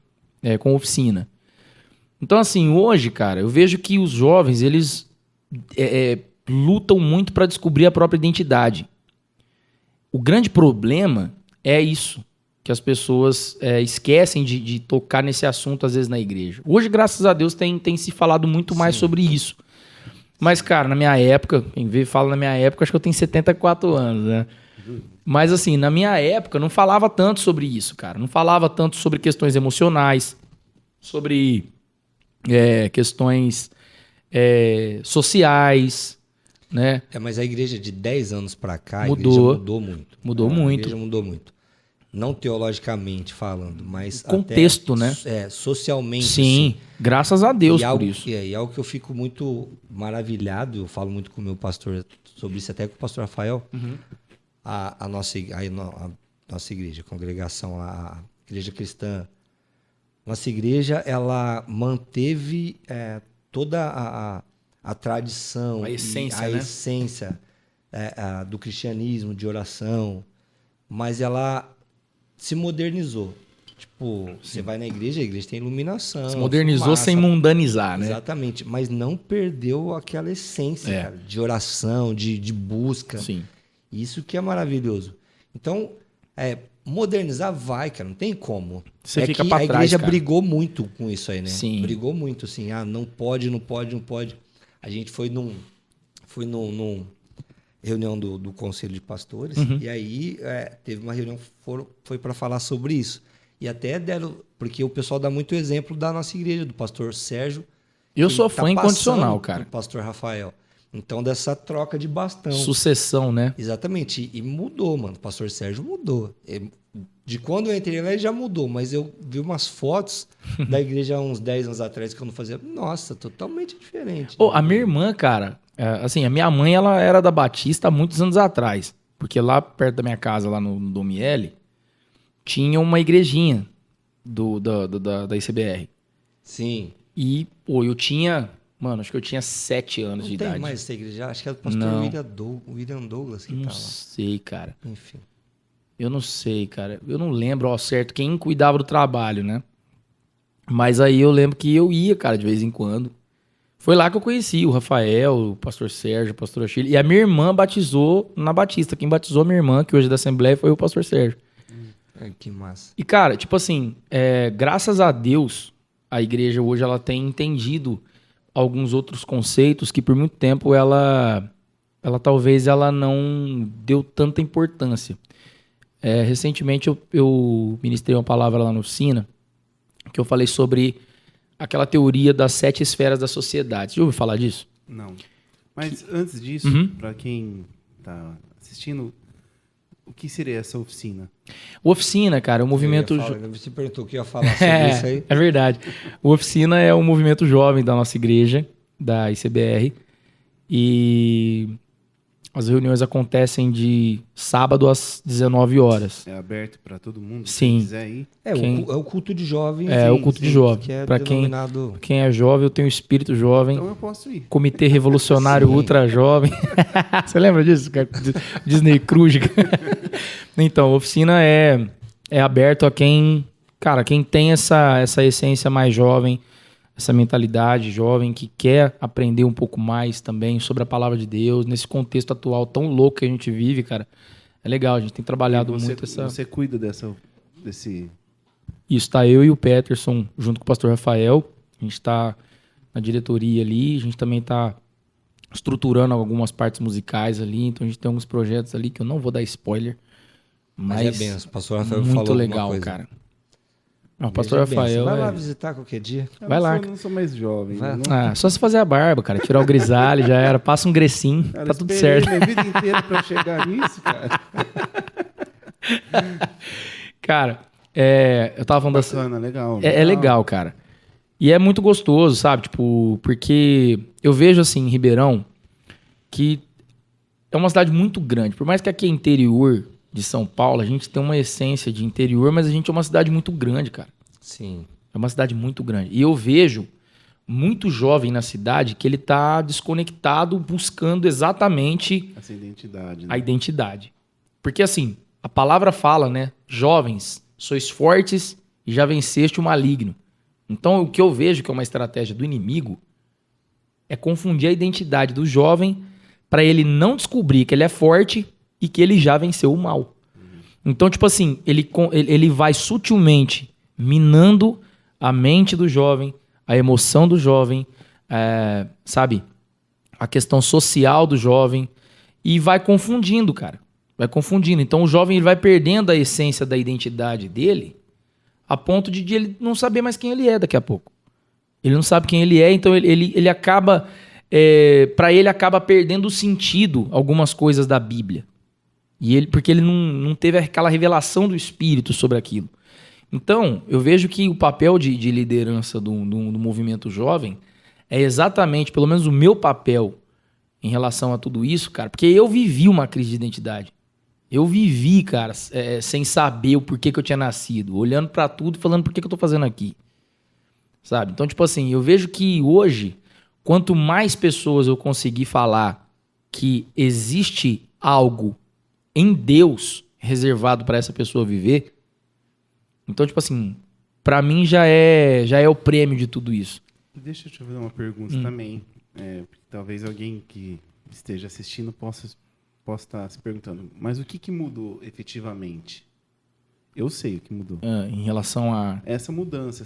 oficina. Então, assim, hoje, cara, eu vejo que os jovens, eles lutam muito para descobrir a própria identidade. O grande problema é isso, que as pessoas esquecem de tocar nesse assunto, às vezes, na igreja. Hoje, graças a Deus, tem se falado muito mais sobre isso. Mas, cara, na minha época, quem vê fala na minha época, acho que eu tenho 74 anos, né? Mas, assim, na minha época, não falava tanto sobre isso, cara. Não falava tanto sobre questões emocionais, sobre questões sociais, né? Mas a igreja de 10 anos pra cá, Mudou. a igreja mudou muito. Mudou A muito. igreja mudou muito. Não teologicamente falando, mas contexto, até, né? Socialmente. Sim, assim. graças a Deus E por algo, isso. E algo que eu fico muito maravilhado, eu falo muito com o meu pastor sobre isso, até com o pastor Rafael, a nossa igreja, a congregação, a igreja cristã, nossa igreja, ela manteve toda a tradição, A essência, a né? essência do cristianismo, de oração, mas ela se modernizou. Tipo, você vai na igreja, a igreja tem iluminação. Se modernizou fumaça, sem mundanizar, né? Exatamente, mas não perdeu aquela essência, cara, de oração, de busca. Sim. Isso que é maravilhoso. Então, modernizar vai, cara, não tem como. Você fica que pra a trás, igreja cara. brigou muito com isso aí, né? Sim. Brigou muito, assim, não pode. A gente foi num reunião do Conselho de Pastores, e aí teve uma reunião, foi para falar sobre isso. E até deram, porque o pessoal dá muito exemplo da nossa igreja, do pastor Sérgio. Eu que sou tá fã incondicional, passando cara. pro pastor Rafael. Então, dessa troca de bastão. Sucessão, né? Exatamente. E mudou, mano. O pastor Sérgio mudou. De quando eu entrei lá, ele já mudou. Mas eu vi umas fotos da igreja há uns 10 anos atrás que eu não fazia. Nossa, totalmente diferente. A minha irmã, cara, assim, a minha mãe, ela era da Batista há muitos anos atrás. Porque lá perto da minha casa, lá no Dom Miele, tinha uma igrejinha da ICBR. Sim. E, eu tinha... Mano, acho que eu tinha 7 anos de Não tem idade. mais essa igreja. Acho que é do pastor Não. William Douglas que Não tá lá. sei, cara. Enfim. Eu não sei, cara. Eu não lembro ao certo quem cuidava do trabalho, né? Mas aí eu lembro que eu ia, cara, de vez em quando. Foi lá que eu conheci o Rafael, o pastor Sérgio, o pastor Achille. E a minha irmã batizou na Batista. Quem batizou a minha irmã, que hoje é da Assembleia, foi o pastor Sérgio. Que massa. E, cara, tipo assim, graças a Deus, a igreja hoje ela tem entendido alguns outros conceitos que por muito tempo ela talvez ela não deu tanta importância. Recentemente eu ministrei uma palavra lá no Oficina, que eu falei sobre aquela teoria das 7 esferas da sociedade. Você já ouviu falar disso? Não. Mas antes disso, para quem está assistindo, o que seria essa oficina? O Oficina, cara, é um movimento... Você perguntou o que eu ia falar sobre isso aí. É verdade. O Oficina é um movimento jovem da nossa igreja, da ICBR, e as reuniões acontecem de sábado às 19 horas. É aberto para todo mundo? Sim. Se quiser ir. O culto de jovens. O culto de jovem. Que é Para denominado... quem é jovem, eu tenho espírito jovem. Então eu posso ir. Comitê Revolucionário Sim. Ultra Jovem. Você lembra disso? Disney Cruise. Então, a oficina é aberto a quem tem essa essência mais jovem, essa mentalidade jovem, que quer aprender um pouco mais também sobre a palavra de Deus, nesse contexto atual tão louco que a gente vive, cara. É legal, a gente tem trabalhado muito essa... Você cuida desse... Isso, tá eu e o Peterson, junto com o pastor Rafael. A gente tá na diretoria ali, a gente também tá estruturando algumas partes musicais ali, então a gente tem alguns projetos ali que eu não vou dar spoiler, mas é benção. O pastor Rafael muito falou legal, alguma coisa. cara. O pastor Veja bem, Rafael. você vai lá visitar qualquer dia. Vai lá. Eu não sou mais jovem. Vai. Eu não- Só se fazer a barba, cara. Tirar o grisalho, já era. Passa um grecinho, Cara, tá tudo esperei certo. minha vida inteira pra chegar nisso, cara. Cara, eu tava falando assim. Bacana, legal. É legal, cara. E é muito gostoso, sabe? Tipo, porque eu vejo assim em Ribeirão que é uma cidade muito grande. Por mais que aqui é interior de São Paulo, a gente tem uma essência de interior, mas a gente é uma cidade muito grande, cara. Sim. É uma cidade muito grande. E eu vejo muito jovem na cidade que ele tá desconectado buscando exatamente Essa identidade, a né? identidade. Porque assim, a palavra fala, né? Jovens, sois fortes e já venceste o maligno. Então, o que eu vejo que é uma estratégia do inimigo é confundir a identidade do jovem para ele não descobrir que ele é forte e que ele já venceu o mal. Então, tipo assim, ele vai sutilmente minando a mente do jovem, a emoção do jovem, sabe? A questão social do jovem e vai confundindo, cara. Vai confundindo. Então, o jovem ele vai perdendo a essência da identidade dele a ponto de ele não saber mais quem ele é daqui a pouco. Ele não sabe quem ele é, então ele acaba... para ele acaba perdendo o sentido algumas coisas da Bíblia. Porque ele não teve aquela revelação do Espírito sobre aquilo. Então, eu vejo que o papel de liderança do movimento jovem é exatamente, pelo menos o meu papel em relação a tudo isso, cara, porque eu vivi uma crise de identidade. Eu vivi, cara, sem saber o porquê que eu tinha nascido, olhando pra tudo e falando por que eu tô fazendo aqui. Sabe? Então, tipo assim, eu vejo que hoje, quanto mais pessoas eu conseguir falar que existe algo em Deus reservado pra essa pessoa viver, então, tipo assim, pra mim já é o prêmio de tudo isso. Deixa eu te fazer uma pergunta também. Porque talvez alguém que esteja assistindo possa estar se perguntando, mas o que mudou efetivamente? Eu sei o que mudou. Em relação a Essa mudança,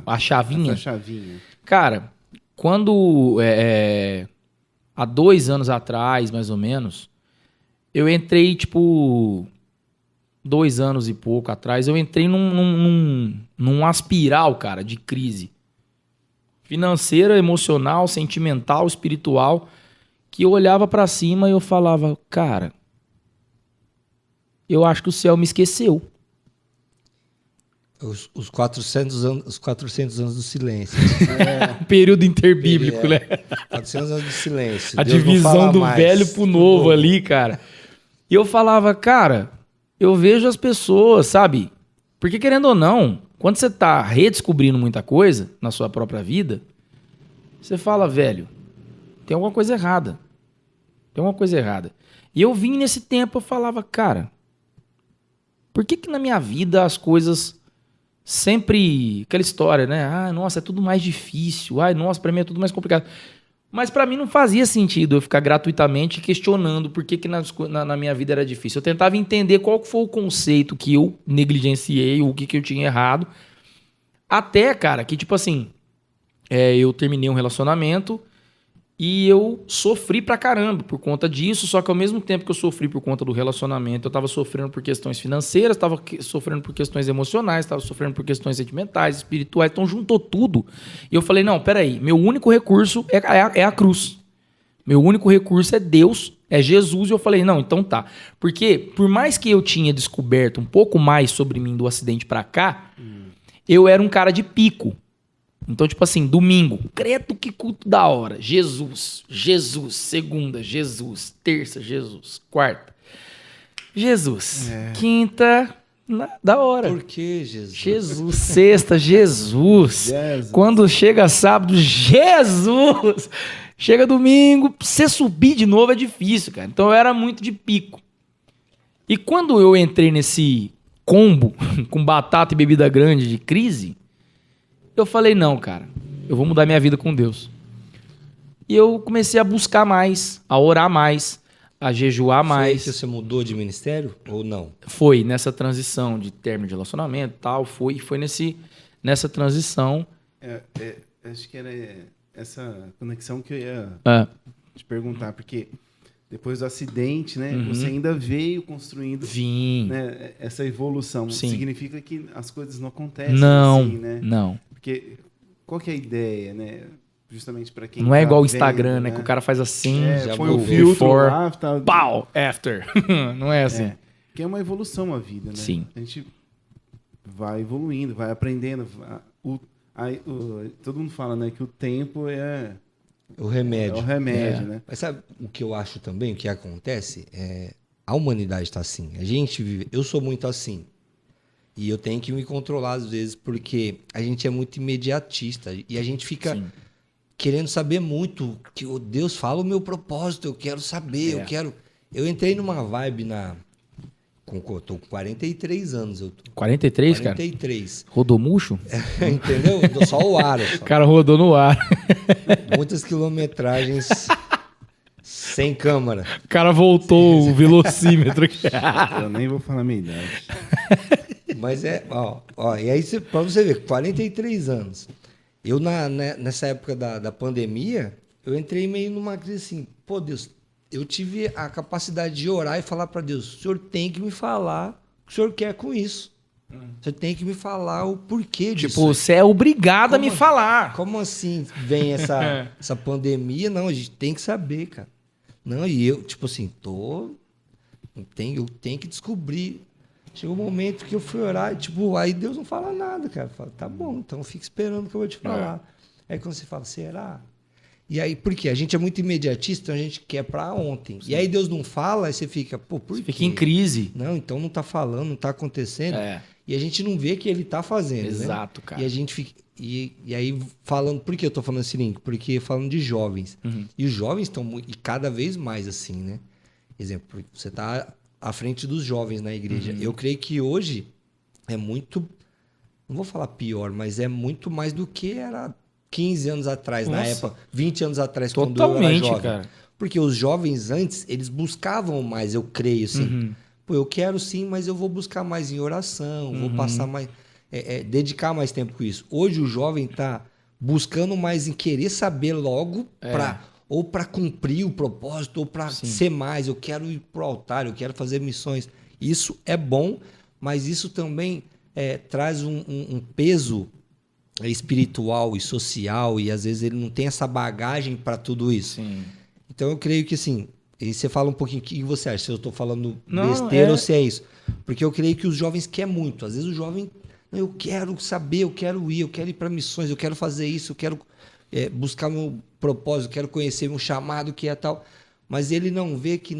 a chavinha. essa chavinha. Cara, quando há 2 anos atrás, mais ou menos, eu entrei, tipo, 2 anos e pouco atrás, eu entrei numa espiral, cara, de crise. Financeira, emocional, sentimental, espiritual, que eu olhava pra cima e eu falava, cara, eu acho que o céu me esqueceu. Os 400 anos do silêncio. Um período interbíblico, né? 400 anos de silêncio. A Deus não divisão fala do mais. velho pro novo ali, cara. E eu falava, cara, eu vejo as pessoas, sabe? Porque querendo ou não, quando você tá redescobrindo muita coisa na sua própria vida, você fala, velho, tem alguma coisa errada. Tem alguma coisa errada. E eu vim nesse tempo, eu falava, cara, por que na minha vida as coisas sempre... Aquela história, né? Ah, nossa, é tudo mais difícil. Ai, nossa, pra mim é tudo mais complicado. Mas pra mim não fazia sentido eu ficar gratuitamente questionando por que na minha vida era difícil. Eu tentava entender qual foi o conceito que eu negligenciei, o que eu tinha errado. Até, cara, que tipo assim, eu terminei um relacionamento e eu sofri pra caramba por conta disso, só que ao mesmo tempo que eu sofri por conta do relacionamento, eu tava sofrendo por questões financeiras, tava sofrendo por questões emocionais, tava sofrendo por questões sentimentais, espirituais, então juntou tudo. E eu falei, não, peraí, meu único recurso é a cruz. Meu único recurso é Deus, é Jesus, e eu falei, não, então tá. Porque por mais que eu tinha descoberto um pouco mais sobre mim do acidente pra cá, eu era um cara de pico. Então, tipo assim, domingo, credo que culto da hora. Jesus, segunda, Jesus, terça, Jesus, quarta, Jesus, quinta, da hora. Por que, Jesus? Jesus, sexta, Jesus. Quando chega sábado, Jesus. Chega domingo, você subir de novo é difícil, cara. Então eu era muito de pico. E quando eu entrei nesse combo com batata e bebida grande de crise, eu falei, não, cara, eu vou mudar minha vida com Deus. E eu comecei a buscar mais, a orar mais, a jejuar mais. Foi que você mudou de ministério ou não? Foi nessa transição de término de relacionamento e tal, foi nessa transição. Acho que era essa conexão que eu ia te perguntar, porque depois do acidente, né? Você ainda veio construindo né, essa evolução. Sim. Significa que as coisas não acontecem Não, assim, né? não. Porque qual que é a ideia, né? Justamente para quem Não é tá igual o vendo, Instagram, né? Que o cara faz assim, já põe o tipo, filtro before, lá, tá... pau, after. Não é assim. Que é uma evolução a vida, né? Sim. A gente vai evoluindo, vai aprendendo. Todo mundo fala, né, que o tempo é O remédio. o remédio, né? Mas sabe o que eu acho também, o que acontece? A humanidade está assim. A gente vive. Eu sou muito assim. E eu tenho que me controlar às vezes, porque a gente é muito imediatista. E a gente fica querendo saber muito. Que Deus fala o meu propósito, eu quero saber, eu quero. Eu entrei numa vibe eu tô com 43 anos. 43, cara? 43. Rodou murcho? Entendeu? Só o ar. O cara rodou no ar. Muitas quilometragens sem câmera. O cara voltou o velocímetro aqui. Eu nem vou falar a minha idade. Mas e aí pra você ver, 43 anos. Eu, nessa época da pandemia, eu entrei meio numa crise assim, pô, Deus, eu tive a capacidade de orar e falar para Deus, o Senhor tem que me falar o que o Senhor quer com isso. Você tem que me falar o porquê disso. Tipo, você é obrigado a me falar. Como assim vem essa pandemia? Não, a gente tem que saber, cara. Não, e eu, tipo assim, eu tenho que descobrir. Chegou um momento que eu fui orar, tipo, aí Deus não fala nada, cara. Fala, tá bom, então fica esperando que eu vou te falar. Aí quando você fala, será? E aí, por quê? A gente é muito imediatista, então a gente quer pra ontem. Sim. E aí Deus não fala, aí você fica, pô, por quê? Fica em crise. Não, então não tá falando, não tá acontecendo. E a gente não vê que ele tá fazendo, Exato, né? cara. E a gente fica... E aí, falando... Por que eu tô falando esse link? Porque falando de jovens. E os jovens estão muito... E cada vez mais assim, né? Exemplo, você tá à frente dos jovens na igreja. Eu creio que hoje é muito... Não vou falar pior, mas é muito mais do que era 15 anos atrás, na época. 20 anos atrás, quando eu era jovem. Cara. Porque os jovens antes, eles buscavam mais, eu creio, assim. Pô, eu quero sim, mas eu vou buscar mais em oração, vou passar mais... dedicar mais tempo com isso. Hoje o jovem está buscando mais em querer saber logo ou para cumprir o propósito ou para ser mais. Eu quero ir pro altar, eu quero fazer missões. Isso é bom, mas isso também traz um peso espiritual e social e às vezes ele não tem essa bagagem para tudo isso. Sim. Então eu creio que assim, e você fala um pouquinho o que você acha, se eu estou falando besteira ou se é isso. Porque eu creio que os jovens querem muito. Às vezes o jovem... Eu quero saber, eu quero ir para missões, eu quero fazer isso, eu quero buscar meu propósito, eu quero conhecer meu chamado que é tal. Mas ele não vê que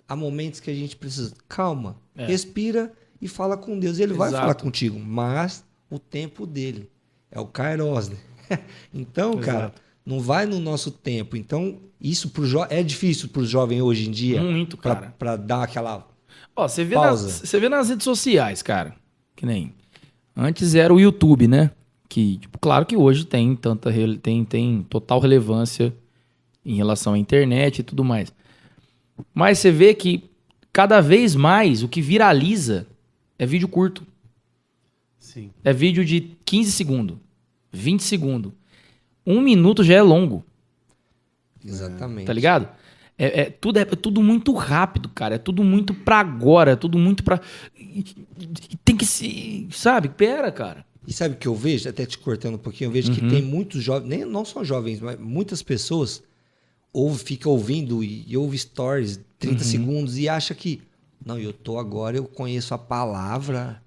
há momentos que a gente precisa... Calma, respira e fala com Deus. Ele vai falar contigo, mas o tempo dele é o Kairos, né? Então, cara, não vai no nosso tempo. Então, isso é difícil para o jovem hoje em dia. Muito, cara. Para dar aquela você pausa. Vê nas redes sociais, cara, que nem... Antes era o YouTube, né? Que, tipo, claro que hoje tem total relevância em relação à internet e tudo mais. Mas você vê que cada vez mais o que viraliza é vídeo curto. Sim. É vídeo de 15 segundos, 20 segundos. 1 minuto já é longo. Exatamente. Tá ligado? É tudo muito rápido, cara. É tudo muito pra agora. É tudo muito pra... Tem que se... Sabe? Pera, cara. E sabe o que eu vejo? Até te cortando um pouquinho. Eu vejo que tem muitos jovens... Não só jovens, mas muitas pessoas ficam ouvindo e ouve stories 30 segundos e acha que... Não, eu tô agora, eu conheço a palavra.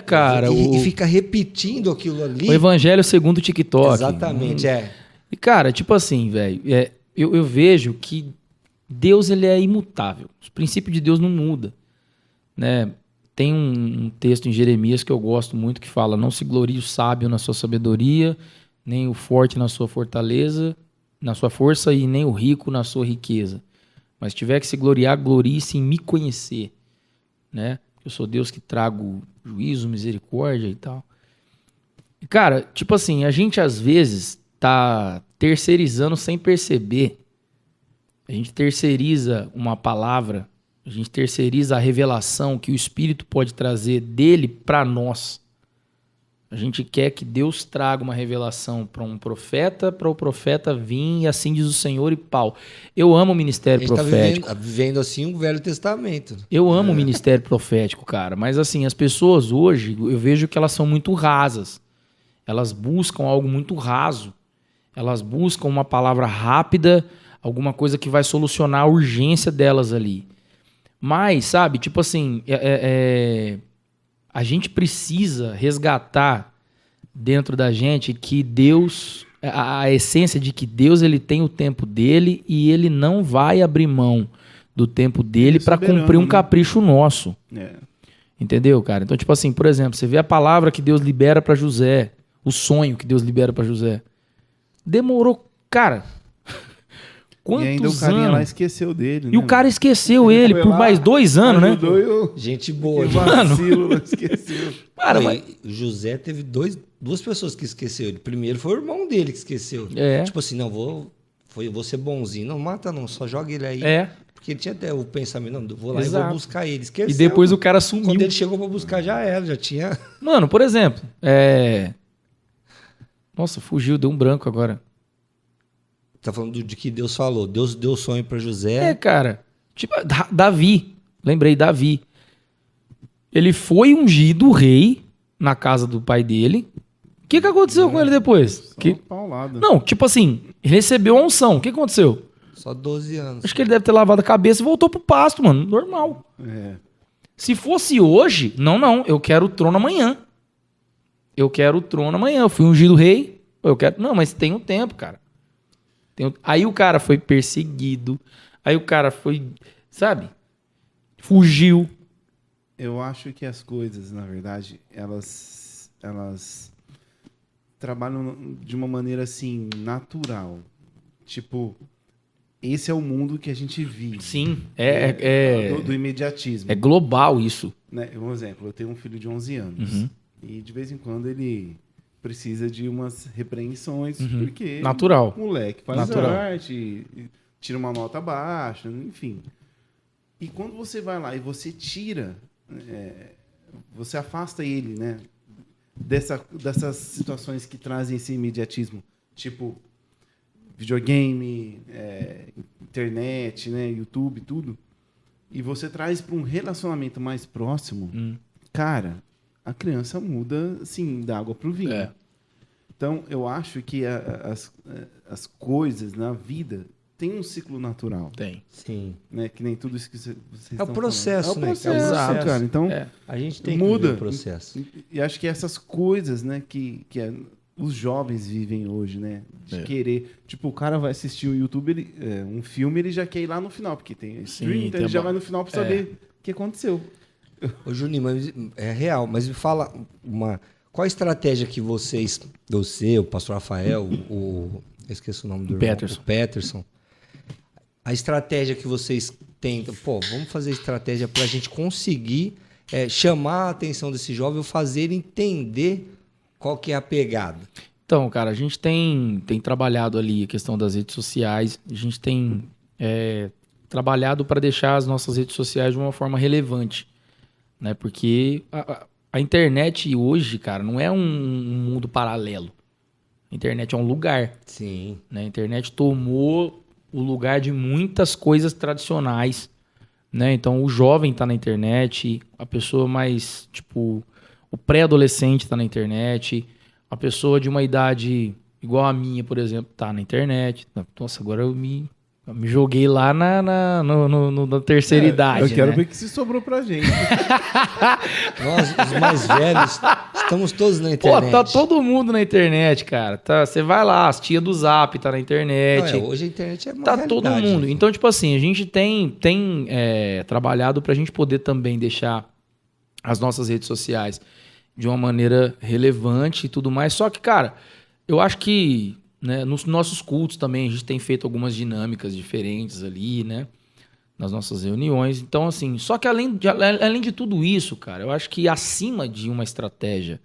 Cara. E fica repetindo aquilo ali. O evangelho segundo o TikTok. Exatamente, E, cara, tipo assim, velho... Eu vejo que Deus, ele é imutável. Os princípios de Deus não mudam, né? Tem um texto em Jeremias que eu gosto muito que fala: não se glorie o sábio na sua sabedoria, nem o forte na sua fortaleza, na sua força, e nem o rico na sua riqueza. Mas se tiver que se gloriar, glorie-se em me conhecer, né? Eu sou Deus que trago juízo, misericórdia e tal. E, cara, tipo assim, a gente às vezes tá terceirizando sem perceber. A gente terceiriza uma palavra, a gente terceiriza a revelação que o Espírito pode trazer dele para nós. A gente quer que Deus traga uma revelação para um profeta, para o profeta vir e assim diz o Senhor e pau. Eu amo o A ministério gente tá profético. vivendo assim o Velho Testamento. Eu amo o ministério profético, cara. Mas assim, as pessoas hoje, eu vejo que elas são muito rasas. Elas buscam algo muito raso. Elas buscam uma palavra rápida, alguma coisa que vai solucionar a urgência delas ali. Mas, sabe, tipo assim, a gente precisa resgatar dentro da gente que Deus, a essência de que Deus ele tem o tempo dele e ele não vai abrir mão do tempo dele para cumprir um capricho nosso. Entendeu, cara? Então, tipo assim, por exemplo, você vê a palavra que Deus libera para José, o sonho que Deus libera para José. Demorou, cara. Quantos e ainda o carinha anos? lá esqueceu dele, E o cara esqueceu ele por mais 2 anos, né? Gente boa. Vacilo, esqueceu. Cara, Não, mas... e o José teve duas pessoas que esqueceu ele. Primeiro foi o irmão dele que esqueceu. Tipo assim, não, vou ser bonzinho. Não mata não, só joga ele aí. Porque ele tinha até o pensamento, não, vou lá e vou buscar ele. Esqueceu. E depois o cara sumiu. Quando ele chegou pra buscar, já era, já tinha... Mano, por exemplo, Nossa, fugiu, deu um branco agora. Tá falando de que Deus falou. Deus deu sonho pra José. Cara. Tipo, Davi. Lembrei, Davi. Ele foi ungido rei na casa do pai dele. O que aconteceu com ele depois? Não, tipo assim, recebeu a unção. O que aconteceu? Só 12 anos. Acho que ele deve ter lavado a cabeça e voltou pro pasto, mano. Normal. Se fosse hoje, não. Eu quero o trono amanhã. Eu fui ungido rei. Eu quero... Não, mas tem um tempo, cara. Aí o cara foi perseguido. Aí o cara foi, sabe? Fugiu. Eu acho que as coisas, na verdade, elas trabalham de uma maneira assim, natural. Tipo, esse é o mundo que a gente vive. Sim. Do imediatismo. É global isso. Né? Um exemplo, eu tenho um filho de 11 anos. E de vez em quando ele precisa de umas repreensões, porque natural. O moleque faz arte, tira uma nota baixa, enfim. E quando você vai lá e você tira, você afasta ele, né, dessas situações que trazem esse imediatismo, tipo videogame, internet, né, YouTube, tudo, e você traz para um relacionamento mais próximo, cara, a criança muda, assim, da água para o vinho. Então, eu acho que as coisas na vida têm um ciclo natural. Tem. Sim. Né? Que nem tudo isso que vocês estão o processo, falando. né? É o processo, cara. Então, a gente tem muda. que ver o processo. E acho que essas coisas, né, que os jovens vivem hoje, né? De querer... Tipo, o cara vai assistir o YouTube, um filme, ele já quer ir lá no final, porque tem stream, então ele já vai no final para saber o que aconteceu. Ô, Juninho, mas é real, mas me fala qual a estratégia que você, o pastor Rafael, eu esqueci o nome do irmão, o Peterson, a estratégia que vocês têm, vamos fazer estratégia para a gente conseguir chamar a atenção desse jovem ou fazer ele entender qual que é a pegada. Então, cara, a gente tem trabalhado ali a questão das redes sociais, a gente tem trabalhado para deixar as nossas redes sociais de uma forma relevante. Né? Porque a internet hoje, cara, não é um mundo paralelo. A internet é um lugar. Sim. Né? A internet tomou o lugar de muitas coisas tradicionais. Né? Então, o jovem está na internet, a pessoa mais, tipo, o pré-adolescente está na internet, a pessoa de uma idade igual a minha, por exemplo, está na internet. Nossa, agora eu me joguei lá na terceira idade. Eu quero né? ver que se sobrou pra gente. Nós, os mais velhos, estamos todos na internet. Tá todo mundo na internet, cara. Você vai lá, as tia do Zap tá na internet. Não, hoje a internet é uma Tá realidade, todo mundo. né? Então, tipo assim, a gente tem trabalhado pra gente poder também deixar as nossas redes sociais de uma maneira relevante e tudo mais. Só que, cara, eu acho que... Né? Nos nossos cultos também, a gente tem feito algumas dinâmicas diferentes ali, né? Nas nossas reuniões. Então, assim, só que além de tudo isso, cara, eu acho que acima de uma estratégia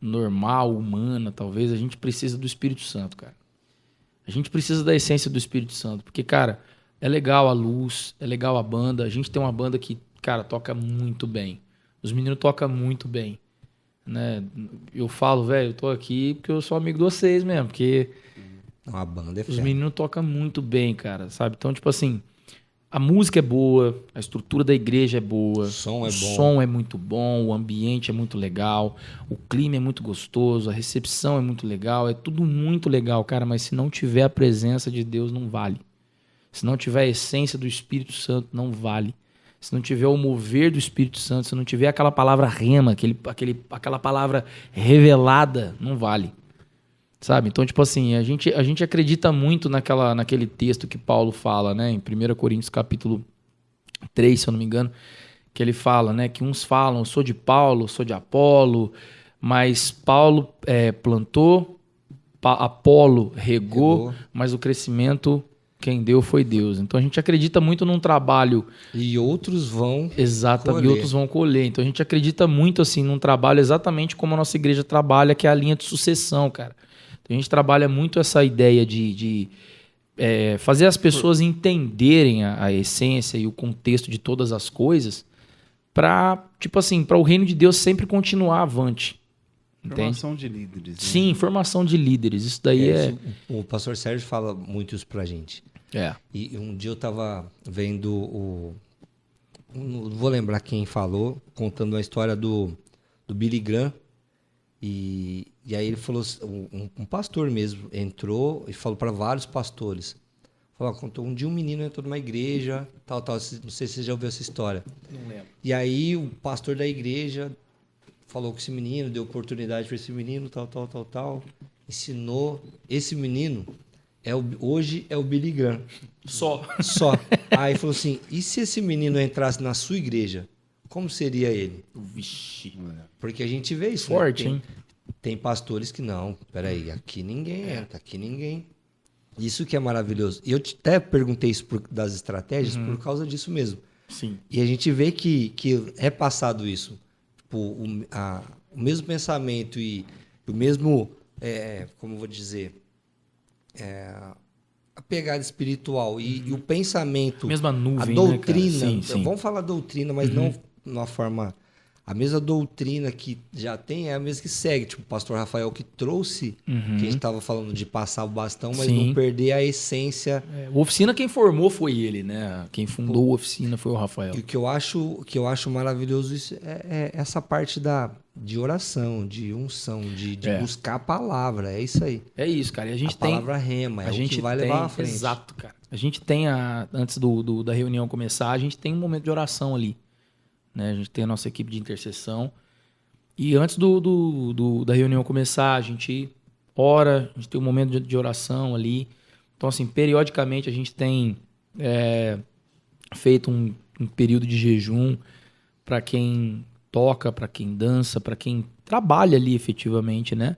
normal, humana, talvez, a gente precisa do Espírito Santo, cara. A gente precisa da essência do Espírito Santo. Porque, cara, é legal a luz, é legal a banda. A gente tem uma banda que, cara, toca muito bem. Os meninos tocam muito bem. né? Eu falo, velho, eu tô aqui porque eu sou amigo de vocês mesmo, porque A banda é os fera. meninos tocam muito bem, cara, sabe? Então, tipo assim, a música é boa, a estrutura da igreja é boa, O som é o bom. som é muito bom, o ambiente é muito legal, o clima é muito gostoso, a recepção é muito legal, é tudo muito legal, cara, mas se não tiver a presença de Deus, não vale. Se não tiver a essência do Espírito Santo, não vale. Se não tiver o mover do Espírito Santo, se não tiver aquela palavra rema, aquela palavra revelada, não vale. Sabe? Então, tipo assim, a gente acredita muito naquele texto que Paulo fala, né? Em 1 Coríntios capítulo 3, se eu não me engano, que ele fala, né? Que uns falam, eu sou de Paulo, eu sou de Apolo, mas Paulo plantou, Apolo regou, mas o crescimento quem deu foi Deus. Então a gente acredita muito num trabalho... E outros vão Exatamente, e outros vão colher. Então a gente acredita muito assim num trabalho exatamente como a nossa igreja trabalha, que é a linha de sucessão, cara. A gente trabalha muito essa ideia de fazer as pessoas entenderem a essência e o contexto de todas as coisas para, tipo assim, para o reino de Deus sempre continuar avante. Formação de líderes. Né? Sim, formação de líderes. Isso daí O pastor Sérgio fala muito isso pra gente. E um dia eu tava vendo não vou lembrar quem falou, contando a história do Billy Graham. E aí ele falou, um pastor mesmo, entrou e falou para vários pastores. Falou, contou um dia um menino entrou numa igreja, tal, não sei se você já ouviu essa história. Não lembro. E aí o pastor da igreja falou com esse menino, deu oportunidade para esse menino, tal, ensinou. Esse menino hoje é o Billy Graham. Só. Aí falou assim, e se esse menino entrasse na sua igreja, como seria ele? Vixe. Porque a gente vê isso. Forte, né? hein? Tem pastores que não, peraí, aqui ninguém entra, aqui ninguém. Isso que é maravilhoso. E eu até perguntei isso das estratégias por causa disso mesmo. Sim. E a gente vê que é passado isso. Tipo, o mesmo pensamento e o mesmo, como eu vou dizer, a pegada espiritual e o pensamento, Mesma nuvem, a doutrina, né, cara? Sim. Vamos falar doutrina, mas não de uma forma... A mesma doutrina que já tem é a mesma que segue. Tipo, o pastor Rafael que trouxe, que a gente estava falando de passar o bastão, mas não perder a essência. O Oficina quem formou foi ele, né? Quem fundou a Oficina foi o Rafael. E o que eu acho maravilhoso isso é essa parte de oração, de unção, de buscar a palavra. É isso aí. É isso, cara. E a gente palavra rema, o que vai levar à frente. Exato, cara. A gente tem, antes da reunião começar, a gente tem um momento de oração ali. Né? A gente tem a nossa equipe de intercessão. E antes da reunião começar, a gente ora, a gente tem um momento de oração ali. Então, assim, periodicamente a gente tem feito um período de jejum para quem toca, para quem dança, para quem trabalha ali efetivamente, né?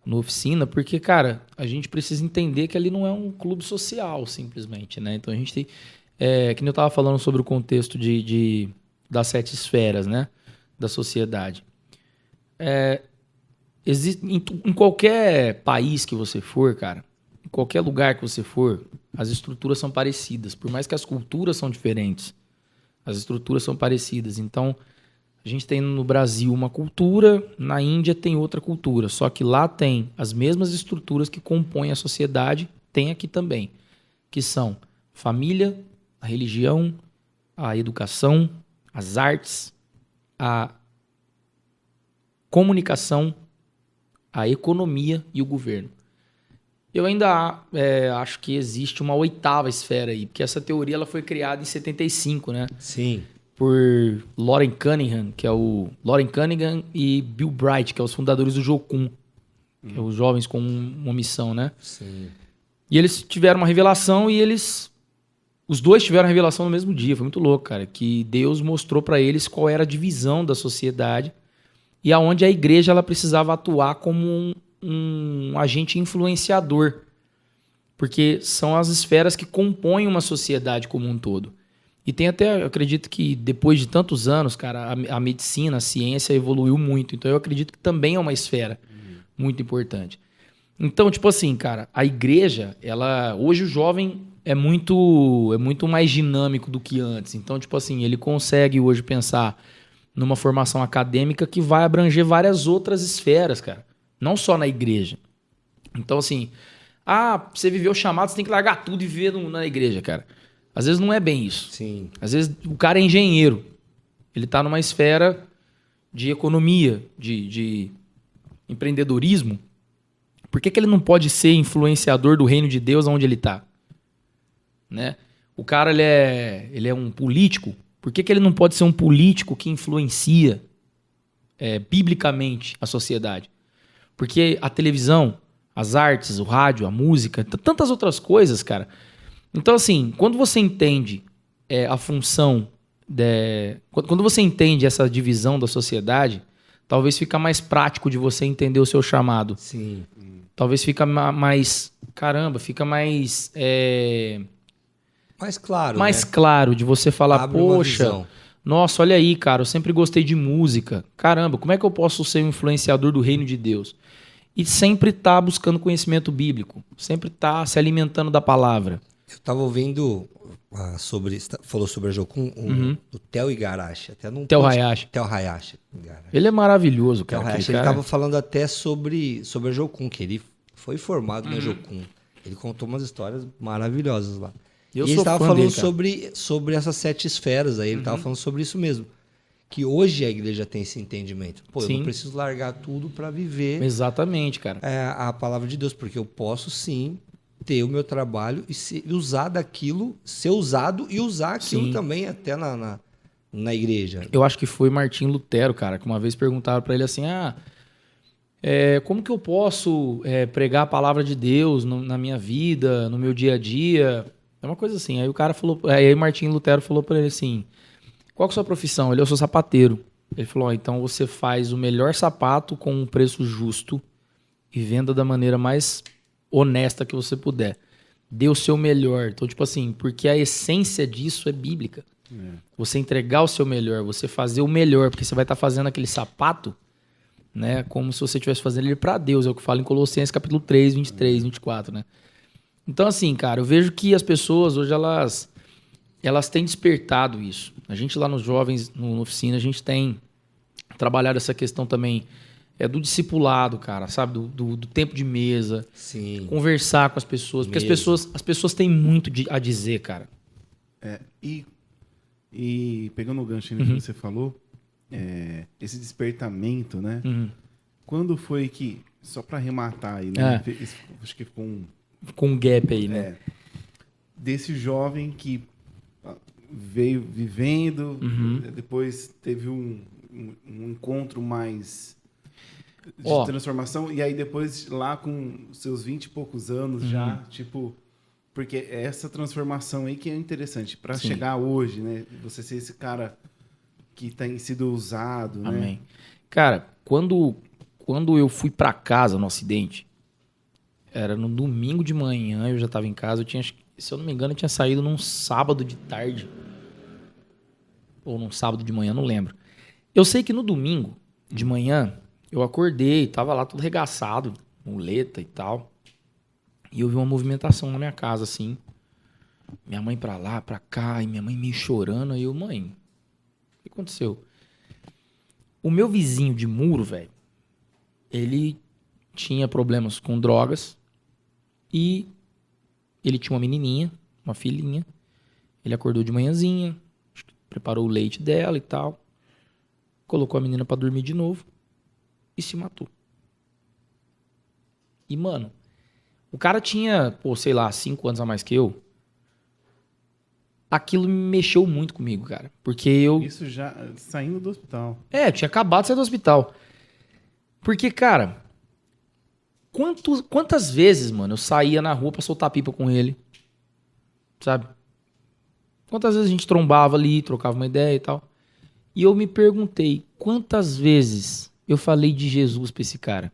Na oficina, porque, cara, a gente precisa entender que ali não é um clube social, simplesmente, né? Então a gente tem... que nem eu estava falando sobre o contexto das 7 esferas, né, da sociedade. Em qualquer país que você for, cara, em qualquer lugar que você for, as estruturas são parecidas. Por mais que as culturas são diferentes, as estruturas são parecidas. Então, a gente tem no Brasil uma cultura, na Índia tem outra cultura. Só que lá tem as mesmas estruturas que compõem a sociedade, tem aqui também, que são família, a religião, a educação, as artes, a comunicação, a economia e o governo. Eu ainda acho que existe uma 8ª esfera aí, porque essa teoria ela foi criada em 75, né? Sim. Por Loren Cunningham, Loren Cunningham e Bill Bright, que são os fundadores do Jocum, que é os jovens com uma missão, né? Sim. E eles tiveram uma revelação e os dois tiveram a revelação no mesmo dia. Foi muito louco, cara. Que Deus mostrou para eles qual era a divisão da sociedade e aonde a igreja ela precisava atuar como um agente influenciador. Porque são as esferas que compõem uma sociedade como um todo. E tem até, eu acredito que depois de tantos anos, cara, a medicina, a ciência evoluiu muito. Então eu acredito que também é uma esfera muito importante. Então, tipo assim, cara, a igreja, hoje o jovem é muito mais dinâmico do que antes. Então, tipo assim, ele consegue hoje pensar numa formação acadêmica que vai abranger várias outras esferas, cara. Não só na igreja. Então, assim, você viveu o chamado, você tem que largar tudo e viver na igreja, cara. Às vezes não é bem isso. Sim. Às vezes o cara é engenheiro. Ele tá numa esfera de economia, de empreendedorismo. Por que ele não pode ser influenciador do reino de Deus onde ele tá? Né? O cara, ele é um político. Por que ele não pode ser um político que influencia biblicamente a sociedade? Porque a televisão, as artes, o rádio, a música, tantas outras coisas, cara. Então, assim, quando você entende a função, quando você entende essa divisão da sociedade, talvez fica mais prático de você entender o seu chamado. Sim. Talvez fica mais... Caramba, fica mais... Mais claro, mais né? claro de você falar, Abre uma poxa, visão. nossa, olha aí, cara, eu sempre gostei de música. Caramba, como é que eu posso ser um influenciador do reino de Deus? E sempre tá buscando conhecimento bíblico, sempre tá se alimentando da palavra. Eu estava ouvindo falou sobre a Jocum, o Theo Igarashi. Até não Theo Hayashi. Theo Hayashi. Ele é maravilhoso, Theo cara. Hayashi, ele estava falando até sobre a Jocum, que ele foi formado na Jocum. Ele contou umas histórias maravilhosas lá. Eu e ele sou estava fã falando dele, cara. sobre essas 7 esferas aí, ele estava falando sobre isso mesmo. Que hoje a igreja tem esse entendimento. Pô, eu Sim. não preciso largar tudo para viver Exatamente, cara. a palavra de Deus, porque eu posso sim ter o meu trabalho e usar daquilo, ser usado e usar aquilo Sim. também até na igreja. Eu acho que foi Martim Lutero, cara, que uma vez perguntaram pra ele assim, como que eu posso pregar a palavra de Deus na minha vida, no meu dia a dia? É uma coisa assim. Aí o cara falou, aí Martim Lutero falou pra ele assim, qual que é a sua profissão? Ele: eu sou sapateiro. Ele falou, então você faz o melhor sapato com um preço justo e venda da maneira mais honesta que você puder. Dê o seu melhor. Então, tipo assim, porque a essência disso é bíblica. Você entregar o seu melhor, você fazer o melhor, porque você vai estar fazendo aquele sapato, né, como se você estivesse fazendo ele para Deus. É o que fala em Colossenses capítulo 3, 23, 24, né? Então, assim, cara, eu vejo que as pessoas hoje, elas têm despertado isso. A gente lá nos Jovens, no Oficina, a gente tem trabalhado essa questão também do discipulado, cara, sabe? Do tempo de mesa. Sim. Conversar com as pessoas. Porque as pessoas têm muito a dizer, cara. E pegando o gancho que você falou, esse despertamento, né? Quando foi que, só para arrematar aí, né? Acho que ficou com um gap aí, né? Desse jovem que veio vivendo, depois teve um encontro mais de transformação, e aí depois lá com seus 20 e poucos anos já, tipo... Porque é essa transformação aí que é interessante, para chegar hoje, né? Você ser esse cara que tem sido usado, né? Amém. Cara, quando eu fui para casa no acidente, era no domingo de manhã, eu já estava em casa, se eu não me engano, eu tinha saído num sábado de tarde. Ou num sábado de manhã, não lembro. Eu sei que no domingo de manhã, eu acordei, tava lá todo regaçado, muleta e tal. E eu vi uma movimentação na minha casa, assim. Minha mãe pra lá, pra cá, e minha mãe meio chorando. Aí eu, mãe, o que aconteceu? O meu vizinho de muro, velho, ele tinha problemas com drogas. E ele tinha uma menininha, uma filhinha. Ele acordou de manhãzinha, preparou o leite dela e tal. Colocou a menina pra dormir de novo e se matou. E, mano, o cara tinha, sei lá, 5 anos a mais que eu. Aquilo me mexeu muito comigo, cara. Porque eu... Isso já saindo do hospital. Eu tinha acabado de sair do hospital. Porque, cara, quantas vezes, mano, eu saía na rua pra soltar pipa com ele, sabe? Quantas vezes a gente trombava ali, trocava uma ideia e tal. E eu me perguntei, quantas vezes eu falei de Jesus pra esse cara?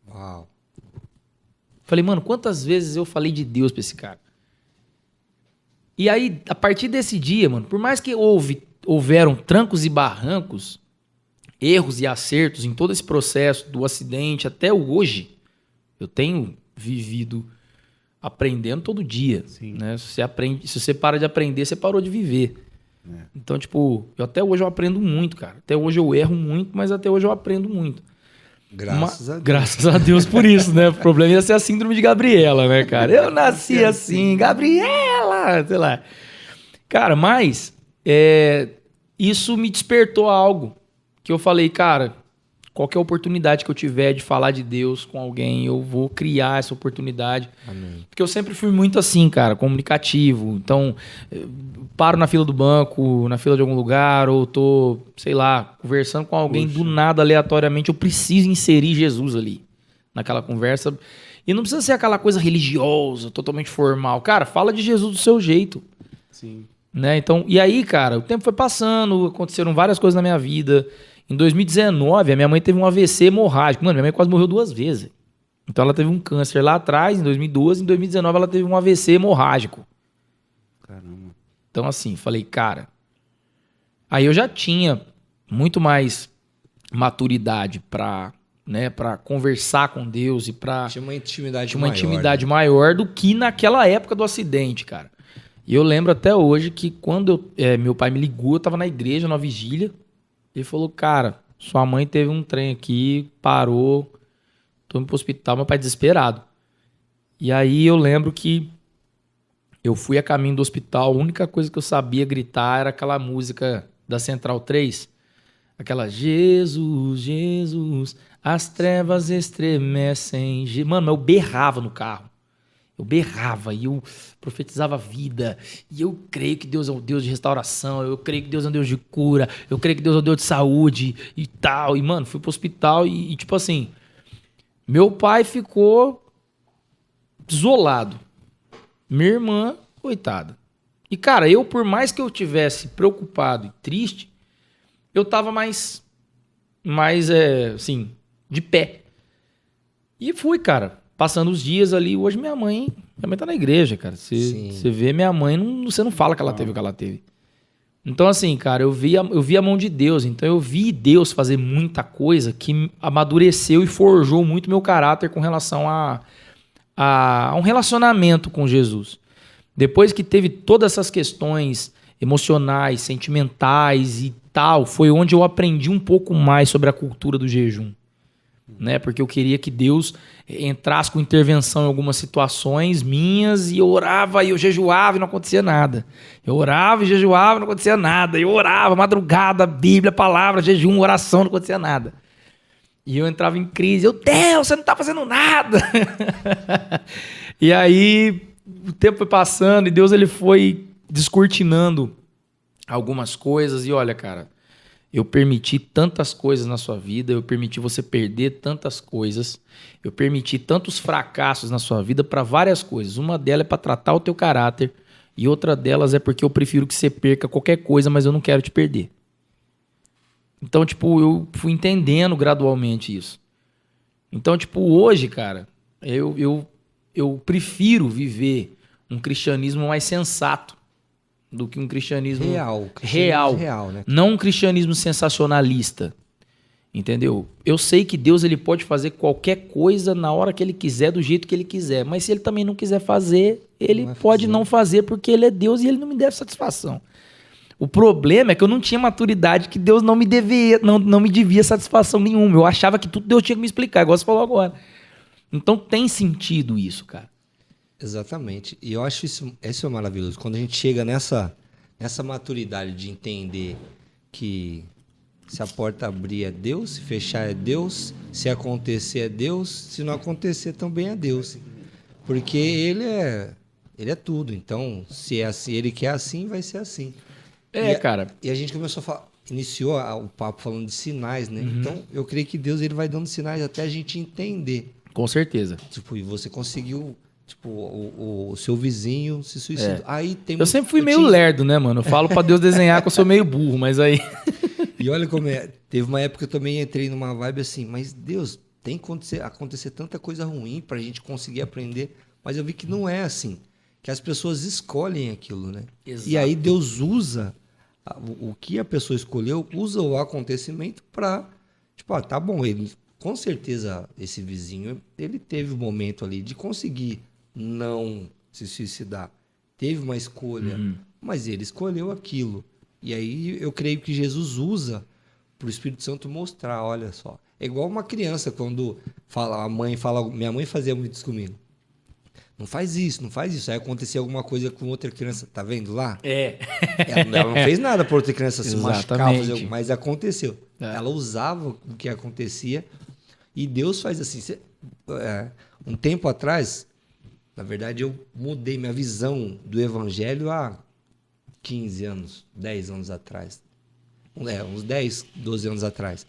Uau. Falei, mano, quantas vezes eu falei de Deus pra esse cara? E aí, a partir desse dia, mano, por mais que houveram trancos e barrancos, erros e acertos em todo esse processo do acidente até hoje, eu tenho vivido aprendendo todo dia. Sim. Né? Se você para de aprender, você parou de viver. Então, tipo, até hoje eu aprendo muito, cara. Até hoje eu erro muito, mas até hoje eu aprendo muito. Graças a Deus. Graças a Deus por isso, né? O problema ia ser a síndrome de Gabriela, né, cara? Eu nasci assim, Gabriela, sei lá. Cara, mas isso me despertou algo que eu falei, cara, qualquer oportunidade que eu tiver de falar de Deus com alguém, eu vou criar essa oportunidade. Amém. Porque eu sempre fui muito assim, cara, comunicativo. Então, paro na fila do banco, na fila de algum lugar, ou tô, sei lá, conversando com alguém do nada, aleatoriamente, eu preciso inserir Jesus ali, naquela conversa. E não precisa ser aquela coisa religiosa, totalmente formal. Cara, fala de Jesus do seu jeito. Sim. Né? Então, e aí, cara, o tempo foi passando, aconteceram várias coisas na minha vida. Em 2019, a minha mãe teve um AVC hemorrágico. Mano, minha mãe quase morreu 2 vezes. Então ela teve um câncer lá atrás, em 2012. Em 2019 ela teve um AVC hemorrágico. Caramba. Então assim, falei, cara... Aí eu já tinha muito mais maturidade pra conversar com Deus e pra... Tinha uma intimidade Tinha uma maior, intimidade né? maior do que naquela época do acidente, cara. E eu lembro até hoje que quando meu pai me ligou, eu tava na igreja, numa vigília. Ele falou, cara, sua mãe teve um trem aqui, parou, tô indo pro hospital, meu pai desesperado. E aí eu lembro que eu fui a caminho do hospital, a única coisa que eu sabia gritar era aquela música da Central 3, aquela Jesus, Jesus, as trevas estremecem. Mano, eu berrava no carro. Eu berrava e eu profetizava vida. E eu creio que Deus é um Deus de restauração. Eu creio que Deus é um Deus de cura. Eu creio que Deus é um Deus de saúde e tal. E, mano, fui pro hospital e tipo assim... Meu pai ficou isolado. Minha irmã, coitada. E, cara, eu, por mais que eu tivesse preocupado e triste, eu tava mais assim, de pé. E fui, cara. Passando os dias ali, hoje minha mãe tá na igreja, cara. Você vê minha mãe, você não fala que ela teve o que ela teve. Então, assim, cara, eu vi a mão de Deus. Então, eu vi Deus fazer muita coisa que amadureceu e forjou muito meu caráter com relação a um relacionamento com Jesus. Depois que teve todas essas questões emocionais, sentimentais e tal, foi onde eu aprendi um pouco mais sobre a cultura do jejum. Né? Porque eu queria que Deus entrasse com intervenção em algumas situações minhas e eu orava e eu jejuava e não acontecia nada. Eu orava e jejuava e não acontecia nada. Eu orava, madrugada, Bíblia, palavra, jejum, oração, não acontecia nada. E eu entrava em crise. Deus, você não tá fazendo nada. E aí o tempo foi passando e Deus ele foi descortinando algumas coisas e olha, cara, eu permiti tantas coisas na sua vida, eu permiti você perder tantas coisas, eu permiti tantos fracassos na sua vida para várias coisas. Uma delas é para tratar o teu caráter e outra delas é porque eu prefiro que você perca qualquer coisa, mas eu não quero te perder. Então, tipo, eu fui entendendo gradualmente isso. Então, tipo, hoje, cara, eu prefiro viver um cristianismo mais sensato do que um cristianismo real, né? Não um cristianismo sensacionalista, entendeu? Eu sei que Deus ele pode fazer qualquer coisa na hora que ele quiser, do jeito que ele quiser, mas se ele também não quiser fazer, ele pode não fazer porque ele é Deus e ele não me deve satisfação. O problema é que eu não tinha maturidade, que Deus não me devia satisfação nenhuma. Eu achava que tudo Deus tinha que me explicar, igual você falou agora. Então tem sentido isso, cara. Exatamente. E eu acho isso é maravilhoso. Quando a gente chega nessa maturidade de entender que se a porta abrir é Deus, se fechar é Deus, se acontecer é Deus, se não acontecer também é Deus. Porque Ele é tudo. Então, se é assim, Ele quer assim, vai ser assim. Cara. E a gente começou a falar, iniciou o papo falando de sinais, né? Uhum. Então, eu creio que Deus ele vai dando sinais até a gente entender. Com certeza. Tipo, e você conseguiu... Tipo, o seu vizinho se suicidou. Aí tem eu sempre fui meio lerdo, né, mano? Eu falo pra Deus desenhar que eu sou meio burro, mas aí... E olha como é. Teve uma época que eu também entrei numa vibe assim, mas Deus, tem que acontecer tanta coisa ruim pra gente conseguir aprender. Mas eu vi que não é assim. Que as pessoas escolhem aquilo, né? Exato. E aí Deus usa o que a pessoa escolheu, usa o acontecimento pra... Tipo, tá bom, ele... Com certeza, esse vizinho, ele teve um momento ali de conseguir não se suicidar. Teve uma escolha, mas ele escolheu aquilo. E aí eu creio que Jesus usa para o Espírito Santo mostrar, olha só. É igual uma criança quando minha mãe fazia muito isso comigo. Não faz isso, não faz isso. Aí acontecia alguma coisa com outra criança, tá vendo lá? Ela não fez nada para outra criança se machucar, mas aconteceu. Ela usava o que acontecia e Deus faz assim. Um tempo atrás, na verdade, eu mudei minha visão do evangelho há 15 anos, 10 anos atrás. Uns 10, 12 anos atrás.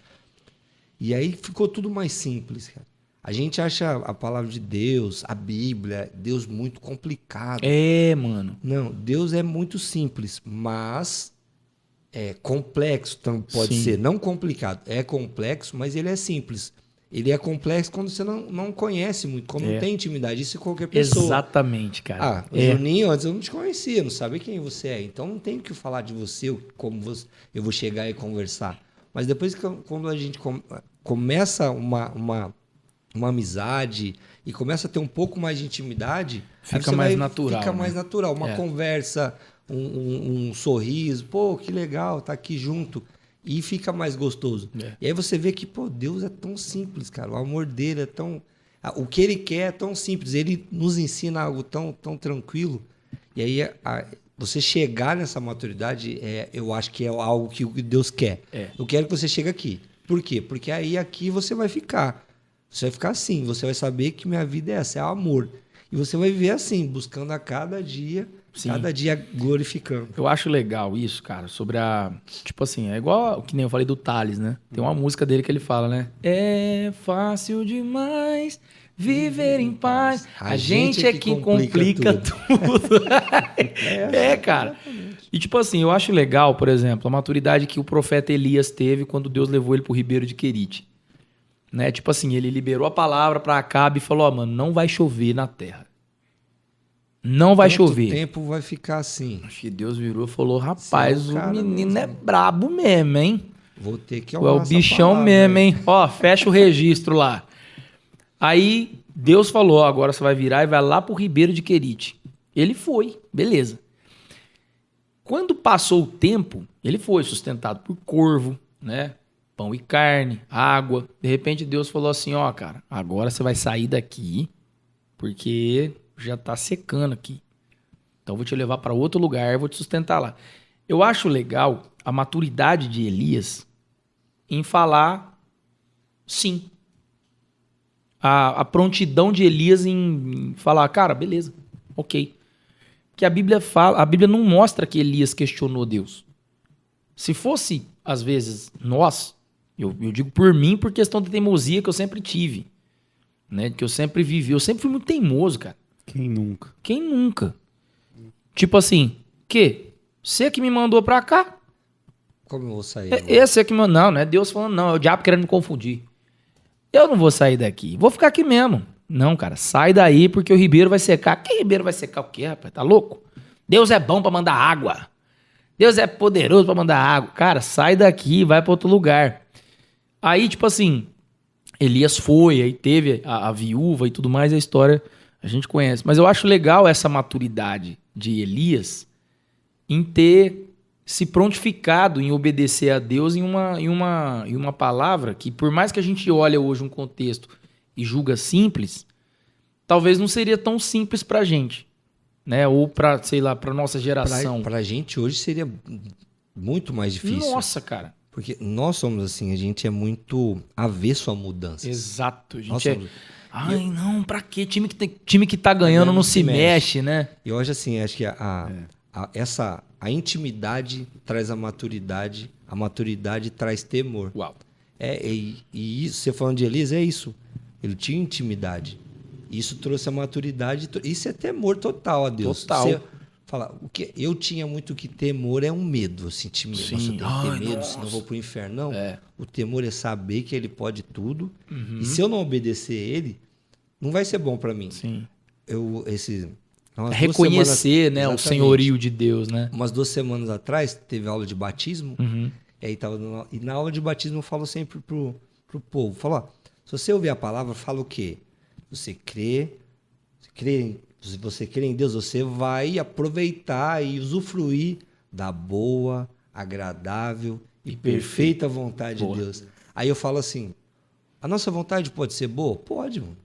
E aí ficou tudo mais simples, cara. A gente acha a palavra de Deus, a Bíblia, Deus muito complicado. Mano. Não, Deus é muito simples, mas é complexo, então pode Sim. ser. Não complicado, é complexo, mas ele é simples. Ele é complexo quando você não conhece muito, quando não tem intimidade. Isso é qualquer pessoa. Exatamente, cara. Juninho, antes eu não te conhecia, não sabia quem você é. Então não tenho o que falar de você, eu vou chegar e conversar. Mas depois que quando a gente começa uma amizade e começa a ter um pouco mais de intimidade, fica mais natural. Fica mais natural. Uma conversa, um sorriso. Pô, que legal, tá aqui junto. E fica mais gostoso. E aí você vê que, Deus é tão simples, cara. O amor dele é tão... O que ele quer é tão simples. Ele nos ensina algo tão, tão tranquilo. E aí você chegar nessa maturidade, eu acho que é algo que Deus quer. Eu quero que você chegue aqui. Por quê? Porque aí aqui você vai ficar. Você vai ficar assim. Você vai saber que minha vida é essa, é o amor. E você vai viver assim, buscando a cada dia... Sim. Cada dia glorificando. Eu acho legal isso, cara, sobre a... Tipo assim, é igual o que nem eu falei do Thales, né? Tem uma música dele que ele fala, né? É fácil demais viver em paz. A gente é que complica tudo. Cara. E tipo assim, eu acho legal, por exemplo, a maturidade que o profeta Elias teve quando Deus levou ele pro Ribeiro de Querite. Né? Tipo assim, ele liberou a palavra pra Acabe e falou, mano, não vai chover na terra. Não vai chover. O tempo vai ficar assim. Acho que Deus virou e falou, rapaz, o menino é brabo mesmo, hein? Vou ter que honrar. É o bichão mesmo, hein? Ó, fecha o registro lá. Aí Deus falou, agora você vai virar e vai lá pro Ribeiro de Querite. Ele foi, beleza. Quando passou o tempo, ele foi sustentado por corvo, né? Pão e carne, água. De repente Deus falou assim, ó, cara, agora você vai sair daqui, porque... já tá secando aqui. Então eu vou te levar para outro lugar, vou te sustentar lá. Eu acho legal a maturidade de Elias em falar sim. A prontidão de Elias em falar, cara, beleza, ok. Porque a Bíblia não mostra que Elias questionou Deus. Se fosse, às vezes, nós, eu digo por mim, por questão da teimosia que eu sempre tive, né? Que eu sempre vivi. Eu sempre fui muito teimoso, cara. Quem nunca? Quem nunca? Tipo assim, você que me mandou pra cá? Como eu vou sair? Esse é que me mandou. Não é Deus falando, não. É o diabo querendo me confundir. Eu não vou sair daqui. Vou ficar aqui mesmo. Não, cara, sai daí porque o Ribeiro vai secar. Que Ribeiro vai secar o quê, rapaz? Tá louco? Deus é bom pra mandar água. Deus é poderoso pra mandar água. Cara, sai daqui e vai pra outro lugar. Aí, tipo assim, Elias foi, aí teve a viúva e tudo mais, a história... a gente conhece. Mas eu acho legal essa maturidade de Elias em ter se prontificado em obedecer a Deus em uma palavra que, por mais que a gente olhe hoje um contexto e julga simples, talvez não seria tão simples pra gente, né? Ou pra, sei lá, pra nossa geração. Pra gente hoje seria muito mais difícil. Nossa, cara. Porque nós somos assim, a gente é muito avesso a mudanças. Exato. A gente ai, não, pra quê? Time que tá ganhando não se mexe, né? E hoje, assim, acho que a intimidade traz a maturidade traz temor. Uau. E isso, você falando de Elias, é isso. Ele tinha intimidade. Isso trouxe a maturidade. Isso é temor total a Deus. Total. Você fala, o que eu tinha muito que temor é um medo. Eu senti medo. Sim. Nossa, eu tenho ter medo, senão eu vou pro inferno. Não. O temor é saber que ele pode tudo. E se eu não obedecer ele, não vai ser bom para mim. Sim. Reconhecer, né, o senhorio de Deus, né? Umas 2 semanas atrás, teve aula de batismo. E aí e na aula de batismo eu falo sempre pro povo. Falo, ó, se você ouvir a palavra, fala o quê? Se você crê em Deus, você vai aproveitar e usufruir da boa, agradável e perfeita vontade de Deus. Aí eu falo assim, a nossa vontade pode ser boa? Pode, mano.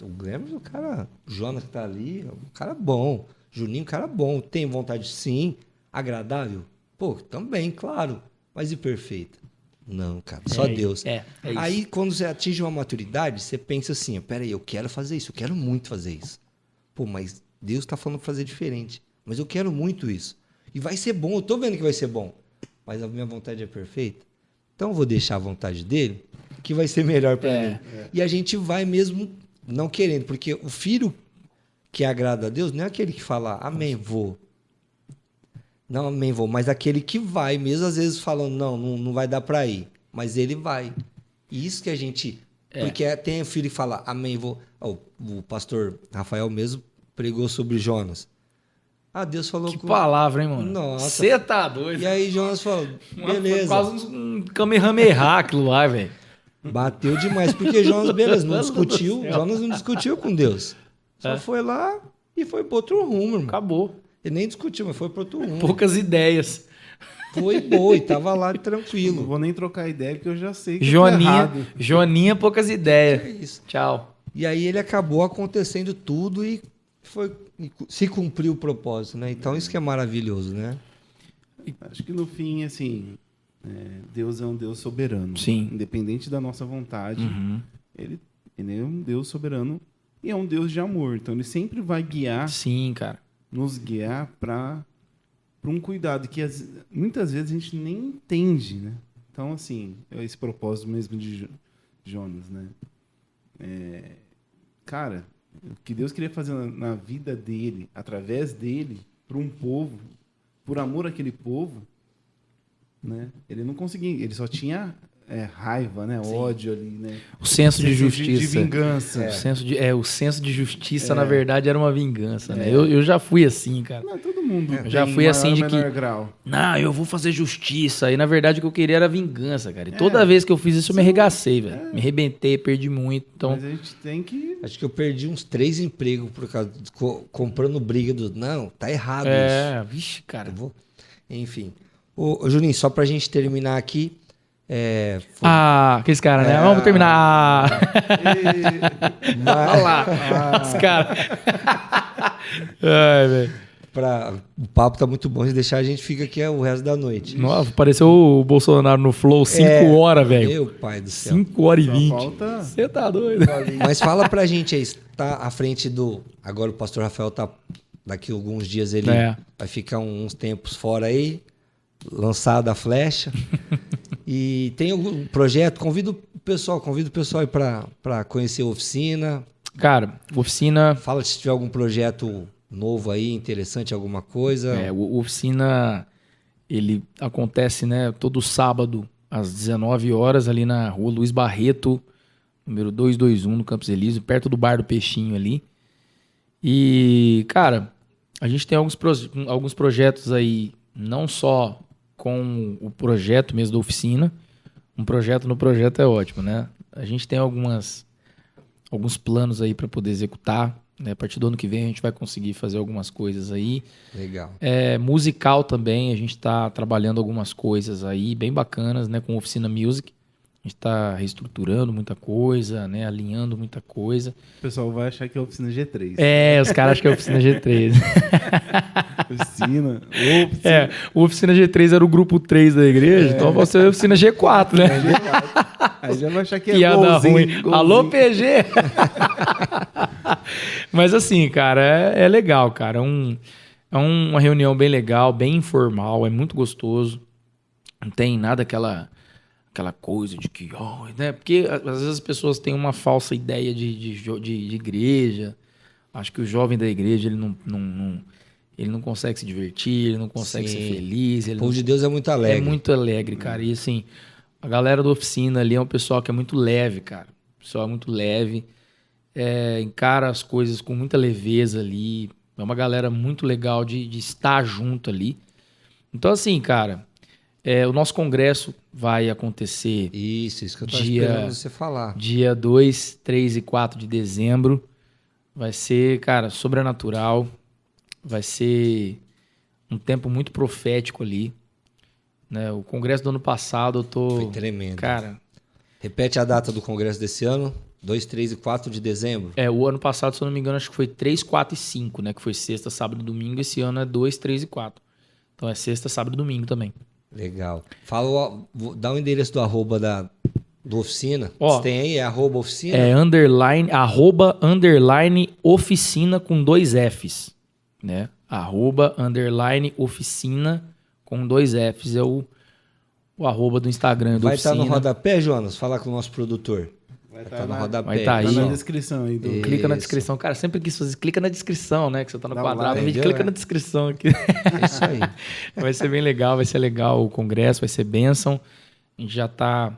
O Guilherme, o cara, o Jonas que tá ali, o cara bom. Juninho, cara bom. Tem vontade, sim. Agradável? Pô, também, claro. Mas e perfeita? Não, cara, só Deus. É isso. Aí, quando você atinge uma maturidade, você pensa assim, peraí, eu quero fazer isso, eu quero muito fazer isso. Pô, mas Deus tá falando pra fazer diferente. Mas eu quero muito isso. E vai ser bom, eu tô vendo que vai ser bom. Mas a minha vontade é perfeita. Então eu vou deixar a vontade dele, que vai ser melhor para mim. E a gente vai mesmo não querendo, porque o filho que agrada a Deus não é aquele que fala, amém, vou. Não, amém, vou. Mas aquele que vai, mesmo às vezes falando, não vai dar para ir. Mas ele vai. E isso que a gente... Porque tem o filho que fala, amém, vou. O pastor Rafael mesmo pregou sobre Jonas. Ah, Deus falou... Que palavra, hein, mano? Nossa. Você tá doido. E aí Jonas falou, beleza. Quase um Kamehameha aquilo lá, velho. Bateu demais, porque Jonas, beleza, não discutiu. Jonas não discutiu com Deus. Só foi lá e foi pro outro rumo, irmão. Acabou. Ele nem discutiu, mas foi pro outro rumo. Poucas ideias. Foi boa e tava lá tranquilo. Não vou nem trocar ideia, porque eu já sei que eu tô errado. Joninha, poucas ideias. É isso. Tchau. E aí ele acabou acontecendo tudo e se cumpriu o propósito, né? Então isso que é maravilhoso, né? Acho que no fim, assim, Deus é um Deus soberano. Sim. Independente da nossa vontade, ele é um Deus soberano e é um Deus de amor. Então ele sempre vai guiar, Sim, cara. nos guiar para um cuidado que muitas vezes a gente nem entende, né? Então, assim, é esse propósito mesmo de Jonas, né? Cara, o que Deus queria fazer na vida dele, através dele, para um povo, por amor àquele povo, né? Ele não conseguia, ele só tinha raiva, né? Ódio ali, né? O senso de justiça. De vingança. O senso de justiça, na verdade, era uma vingança, né? Eu já fui assim, cara. Não, todo mundo Eu já tem fui assim maior de ou menor que... grau. Não, eu vou fazer justiça. E, na verdade, o que eu queria era vingança, cara. E toda vez que eu fiz isso, eu me arregacei, velho. Me arrebentei, perdi muito. Então, Mas a gente tem que... Acho que eu perdi uns 3 empregos por causa comprando briga do... Não, tá errado isso. Vixe, cara. Enfim. Ô, Juninho, só pra gente terminar aqui... Aqueles caras, né? Vamos terminar. Olha lá. Os caras. Ai, velho. O papo tá muito bom. Se deixar, a gente fica aqui o resto da noite. Nossa, pareceu o Bolsonaro no Flow 5 horas, velho. Meu pai do céu. 5 horas e 20. falta- Você tá doido? Mas fala pra gente aí, tá à frente do... Agora o pastor Rafael tá... Daqui a alguns dias ele vai ficar uns tempos fora aí, lançada a flecha. E tem algum projeto? Convido o pessoal aí pra conhecer a oficina. Cara, oficina... Fala se tiver algum projeto novo aí, interessante, alguma coisa. O oficina, ele acontece, né, todo sábado às 19 horas ali na rua Luiz Barreto, número 221, no Campos Elísio, perto do Bar do Peixinho ali. E, cara, a gente tem alguns projetos aí, não só com o projeto mesmo da oficina, um projeto no projeto é ótimo, né? A gente tem alguns planos aí para poder executar, né? A partir do ano que vem a gente vai conseguir fazer algumas coisas aí. Legal. Musical também, a gente está trabalhando algumas coisas aí bem bacanas, né? Com Oficina Music. A gente está reestruturando muita coisa, né? Alinhando muita coisa. O pessoal vai achar que é a oficina G3. Os caras acham que é a Oficina G3. Oficina. O Oficina G3 era o grupo 3 da igreja, então você é a Oficina G4, né? Aí já vai achar que é Piada ruim. golzinho. Alô, PG! Mas assim, cara, é legal, cara. É uma reunião bem legal, bem informal, é muito gostoso. Não tem nada aquela coisa de que... né? Porque às vezes as pessoas têm uma falsa ideia de igreja. Acho que o jovem da igreja, ele não consegue se divertir, ele não consegue ser feliz. O povo de Deus é muito alegre. É muito alegre, cara. E assim, a galera da oficina ali é um pessoal que é muito leve, cara. O pessoal é muito leve. Encara as coisas com muita leveza ali. É uma galera muito legal de estar junto ali. Então assim, cara, o nosso congresso vai acontecer... Isso que eu tava esperando você falar. Dia 2, 3 e 4 de dezembro. Vai ser, cara, sobrenatural. Vai ser um tempo muito profético ali. né? O congresso do ano passado eu tô... Foi tremendo. Cara... Repete a data do congresso desse ano. 2, 3 e 4 de dezembro. O ano passado, se eu não me engano, acho que foi 3, 4 e 5, né? Que foi sexta, sábado e domingo. Esse ano é 2, 3 e 4. Então é sexta, sábado e domingo também. Legal. Dá o endereço do arroba do oficina. Ó, você tem aí? É arroba oficina? Arroba underline oficina com 2 Fs. Né? Arroba underline oficina com 2 Fs. É o arroba do Instagram do Vai Oficina. estar no rodapé, Jonas? Falar com o nosso produtor. Vai Tá no rodapé. vai tá aí. Tá na ó. descrição aí. Clica na Isso. descrição. Cara, sempre quis fazer. Clica na descrição, né? Que você tá no Dá um quadrado. like, Clica né? na descrição aqui. É isso aí. Vai ser bem legal, vai ser legal o congresso, vai ser bênção. A gente já tá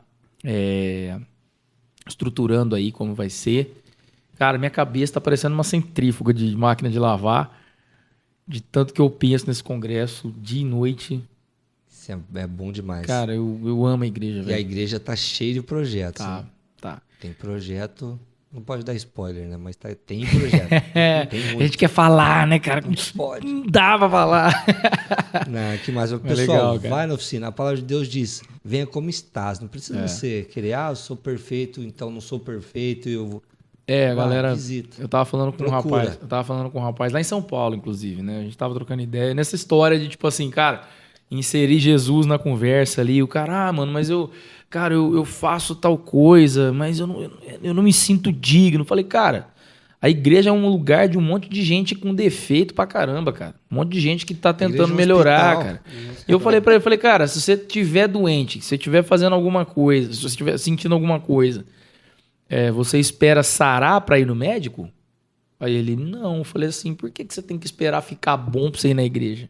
estruturando aí como vai ser. Cara, minha cabeça tá parecendo uma centrífuga de máquina de lavar. De tanto que eu penso nesse congresso, dia e noite. Isso é bom demais. Cara, eu amo a igreja, E a velho. igreja tá cheia de projetos. Tá, né? tá. Tem projeto... Não pode dar spoiler, né? Mas tem projeto. Tem A muito. gente quer falar, né, cara? Pode. Não dá pra falar. Não, que mais? Pessoal, legal, cara. vai na oficina. A palavra de Deus diz, venha como estás. Não precisa você querer, eu sou perfeito, então não sou perfeito. Eu vou... Galera, visita. eu tava falando com um rapaz lá em São Paulo, inclusive, né? A gente tava trocando ideia nessa história de, tipo assim, cara, inserir Jesus na conversa ali. O cara, mano, mas eu faço tal coisa, mas eu não me sinto digno. Falei, cara, a igreja é um lugar de um monte de gente com defeito pra caramba, cara. Um monte de gente que tá tentando melhorar, cara. E eu falei pra ele, cara, se você estiver doente, se você estiver fazendo alguma coisa, se você estiver sentindo alguma coisa, você espera sarar pra ir no médico? Aí ele, não. Eu falei assim, por que você tem que esperar ficar bom pra você ir na igreja?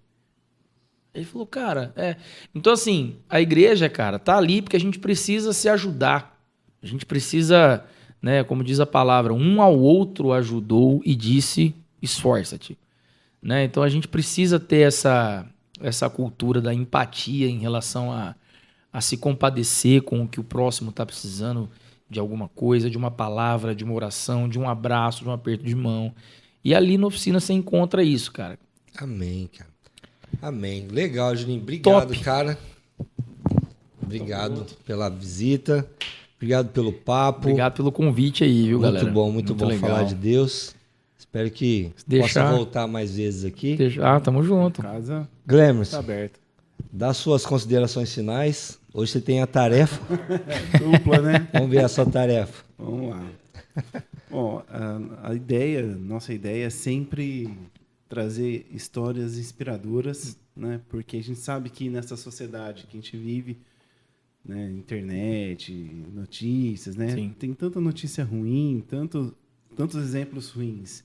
Ele falou, cara, Então, assim, a igreja, cara, tá ali porque a gente precisa se ajudar. A gente precisa, né, como diz a palavra, um ao outro ajudou e disse, esforça-te. Né? Então, a gente precisa ter essa cultura da empatia em relação a se compadecer com o que o próximo está precisando de alguma coisa, de uma palavra, de uma oração, de um abraço, de um aperto de mão. E ali na oficina você encontra isso, cara. Amém, cara. Amém. Legal, Juninho. Obrigado, Top. cara. Obrigado pela visita. Obrigado pelo papo. Obrigado pelo convite aí, viu, galera? Muito bom legal. falar de Deus. Espero que possa voltar mais vezes aqui. Tamo junto. A casa Glemerson, tá aberta. dá suas considerações finais. Hoje você tem a tarefa. Dupla, né? Vamos ver a sua tarefa. Vamos lá. Bom, nossa ideia é sempre trazer histórias inspiradoras, né? Porque a gente sabe que nessa sociedade que a gente vive, né, internet, notícias, né? Sim. Tem tanta notícia ruim, tantos exemplos ruins.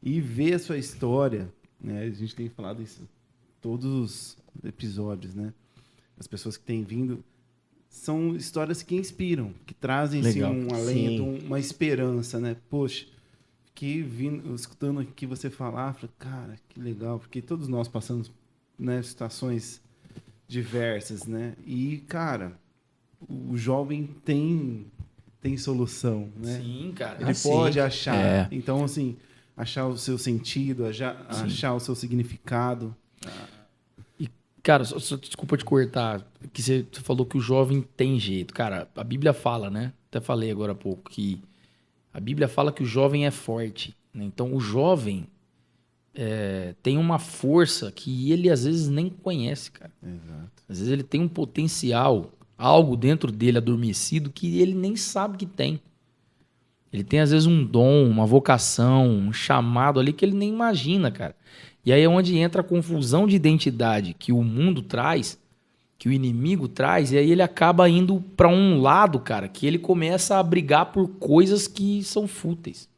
E ver a sua história, né? A gente tem falado isso em todos os episódios, né? As pessoas que têm vindo são histórias que inspiram, que trazem assim, um alento, uma esperança, né? Poxa, fiquei escutando aqui você falar, falei, cara, que legal, porque todos nós passamos, né, situações diversas, né? E, cara, o jovem tem solução, né? Sim, cara. Ele pode achar. Então, assim, achar o seu sentido, achar o seu significado. E, cara, só desculpa te cortar, que você falou que o jovem tem jeito. Cara, a Bíblia fala, né? Até falei agora há pouco que a Bíblia fala que o jovem é forte, né? Então, o jovem tem uma força que ele, às vezes, nem conhece, cara. Exato. Às vezes ele tem um potencial, algo dentro dele adormecido que ele nem sabe que tem. Ele tem, às vezes, um dom, uma vocação, um chamado ali que ele nem imagina, cara. E aí é onde entra a confusão de identidade que o mundo traz, que o inimigo traz, e aí ele acaba indo para um lado, cara, que ele começa a brigar por coisas que são fúteis.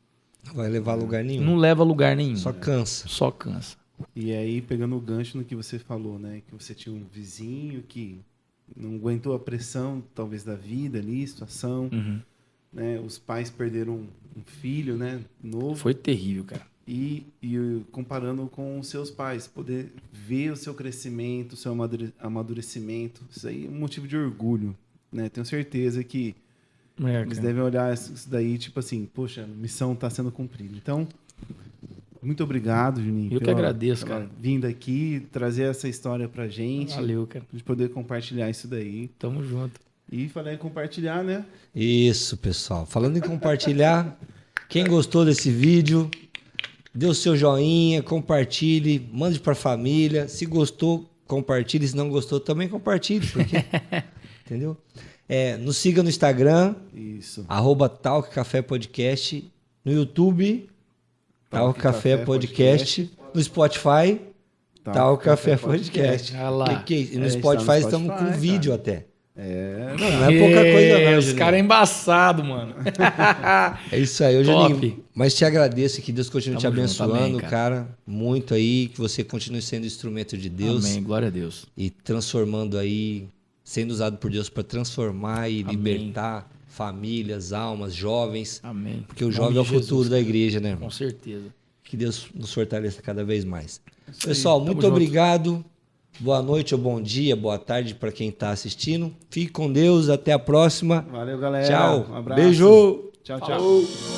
Não vai levar a lugar nenhum. Não leva a lugar nenhum. Só cansa. Só cansa. E aí, pegando o gancho no que você falou, né? Que você tinha um vizinho que não aguentou a pressão, talvez, da vida ali, situação. Uhum. Né? Os pais perderam um filho, né? Novo. Foi terrível, cara. E comparando com os seus pais, poder ver o seu crescimento, o seu amadurecimento, isso aí é um motivo de orgulho, né? Tenho certeza que eles devem olhar isso daí, tipo assim, poxa, a missão está sendo cumprida. Então, muito obrigado, Juninho. Eu que agradeço, cara. Vindo aqui, trazer essa história pra gente. Valeu, cara. De poder compartilhar isso daí. Tamo junto. E falando em compartilhar, né? Isso, pessoal. Falando em compartilhar, quem gostou desse vídeo, dê o seu joinha, compartilhe, mande pra família. Se gostou, compartilhe. Se não gostou, também compartilhe. Porque, entendeu? Nos siga no Instagram, Isso. @talkcafépodcast, no YouTube, Talk Café Podcast, no Spotify, Talk Café Podcast. Olha lá. E no Spotify estamos com vídeo até. Não é pouca coisa não, Os Juninho. caras é embaçado, mano. É isso aí, Top. Juninho. Mas te agradeço, que Deus continue te Tamo junto, abençoando, amém, cara. Muito aí, que você continue sendo instrumento de Deus. Amém, glória a Deus. E transformando aí, sendo usado por Deus para transformar e Amém. libertar famílias, almas, jovens. Amém. Porque o Em jovem é o nome de futuro Jesus, da igreja, né, irmão? Com certeza. Que Deus nos fortaleça cada vez mais. Pessoal, Tamo muito junto. obrigado. Boa noite ou bom dia, boa tarde para quem está assistindo. Fique com Deus, até a próxima. Valeu, galera. Tchau. Um abraço. Beijo. Tchau, tchau. Falou.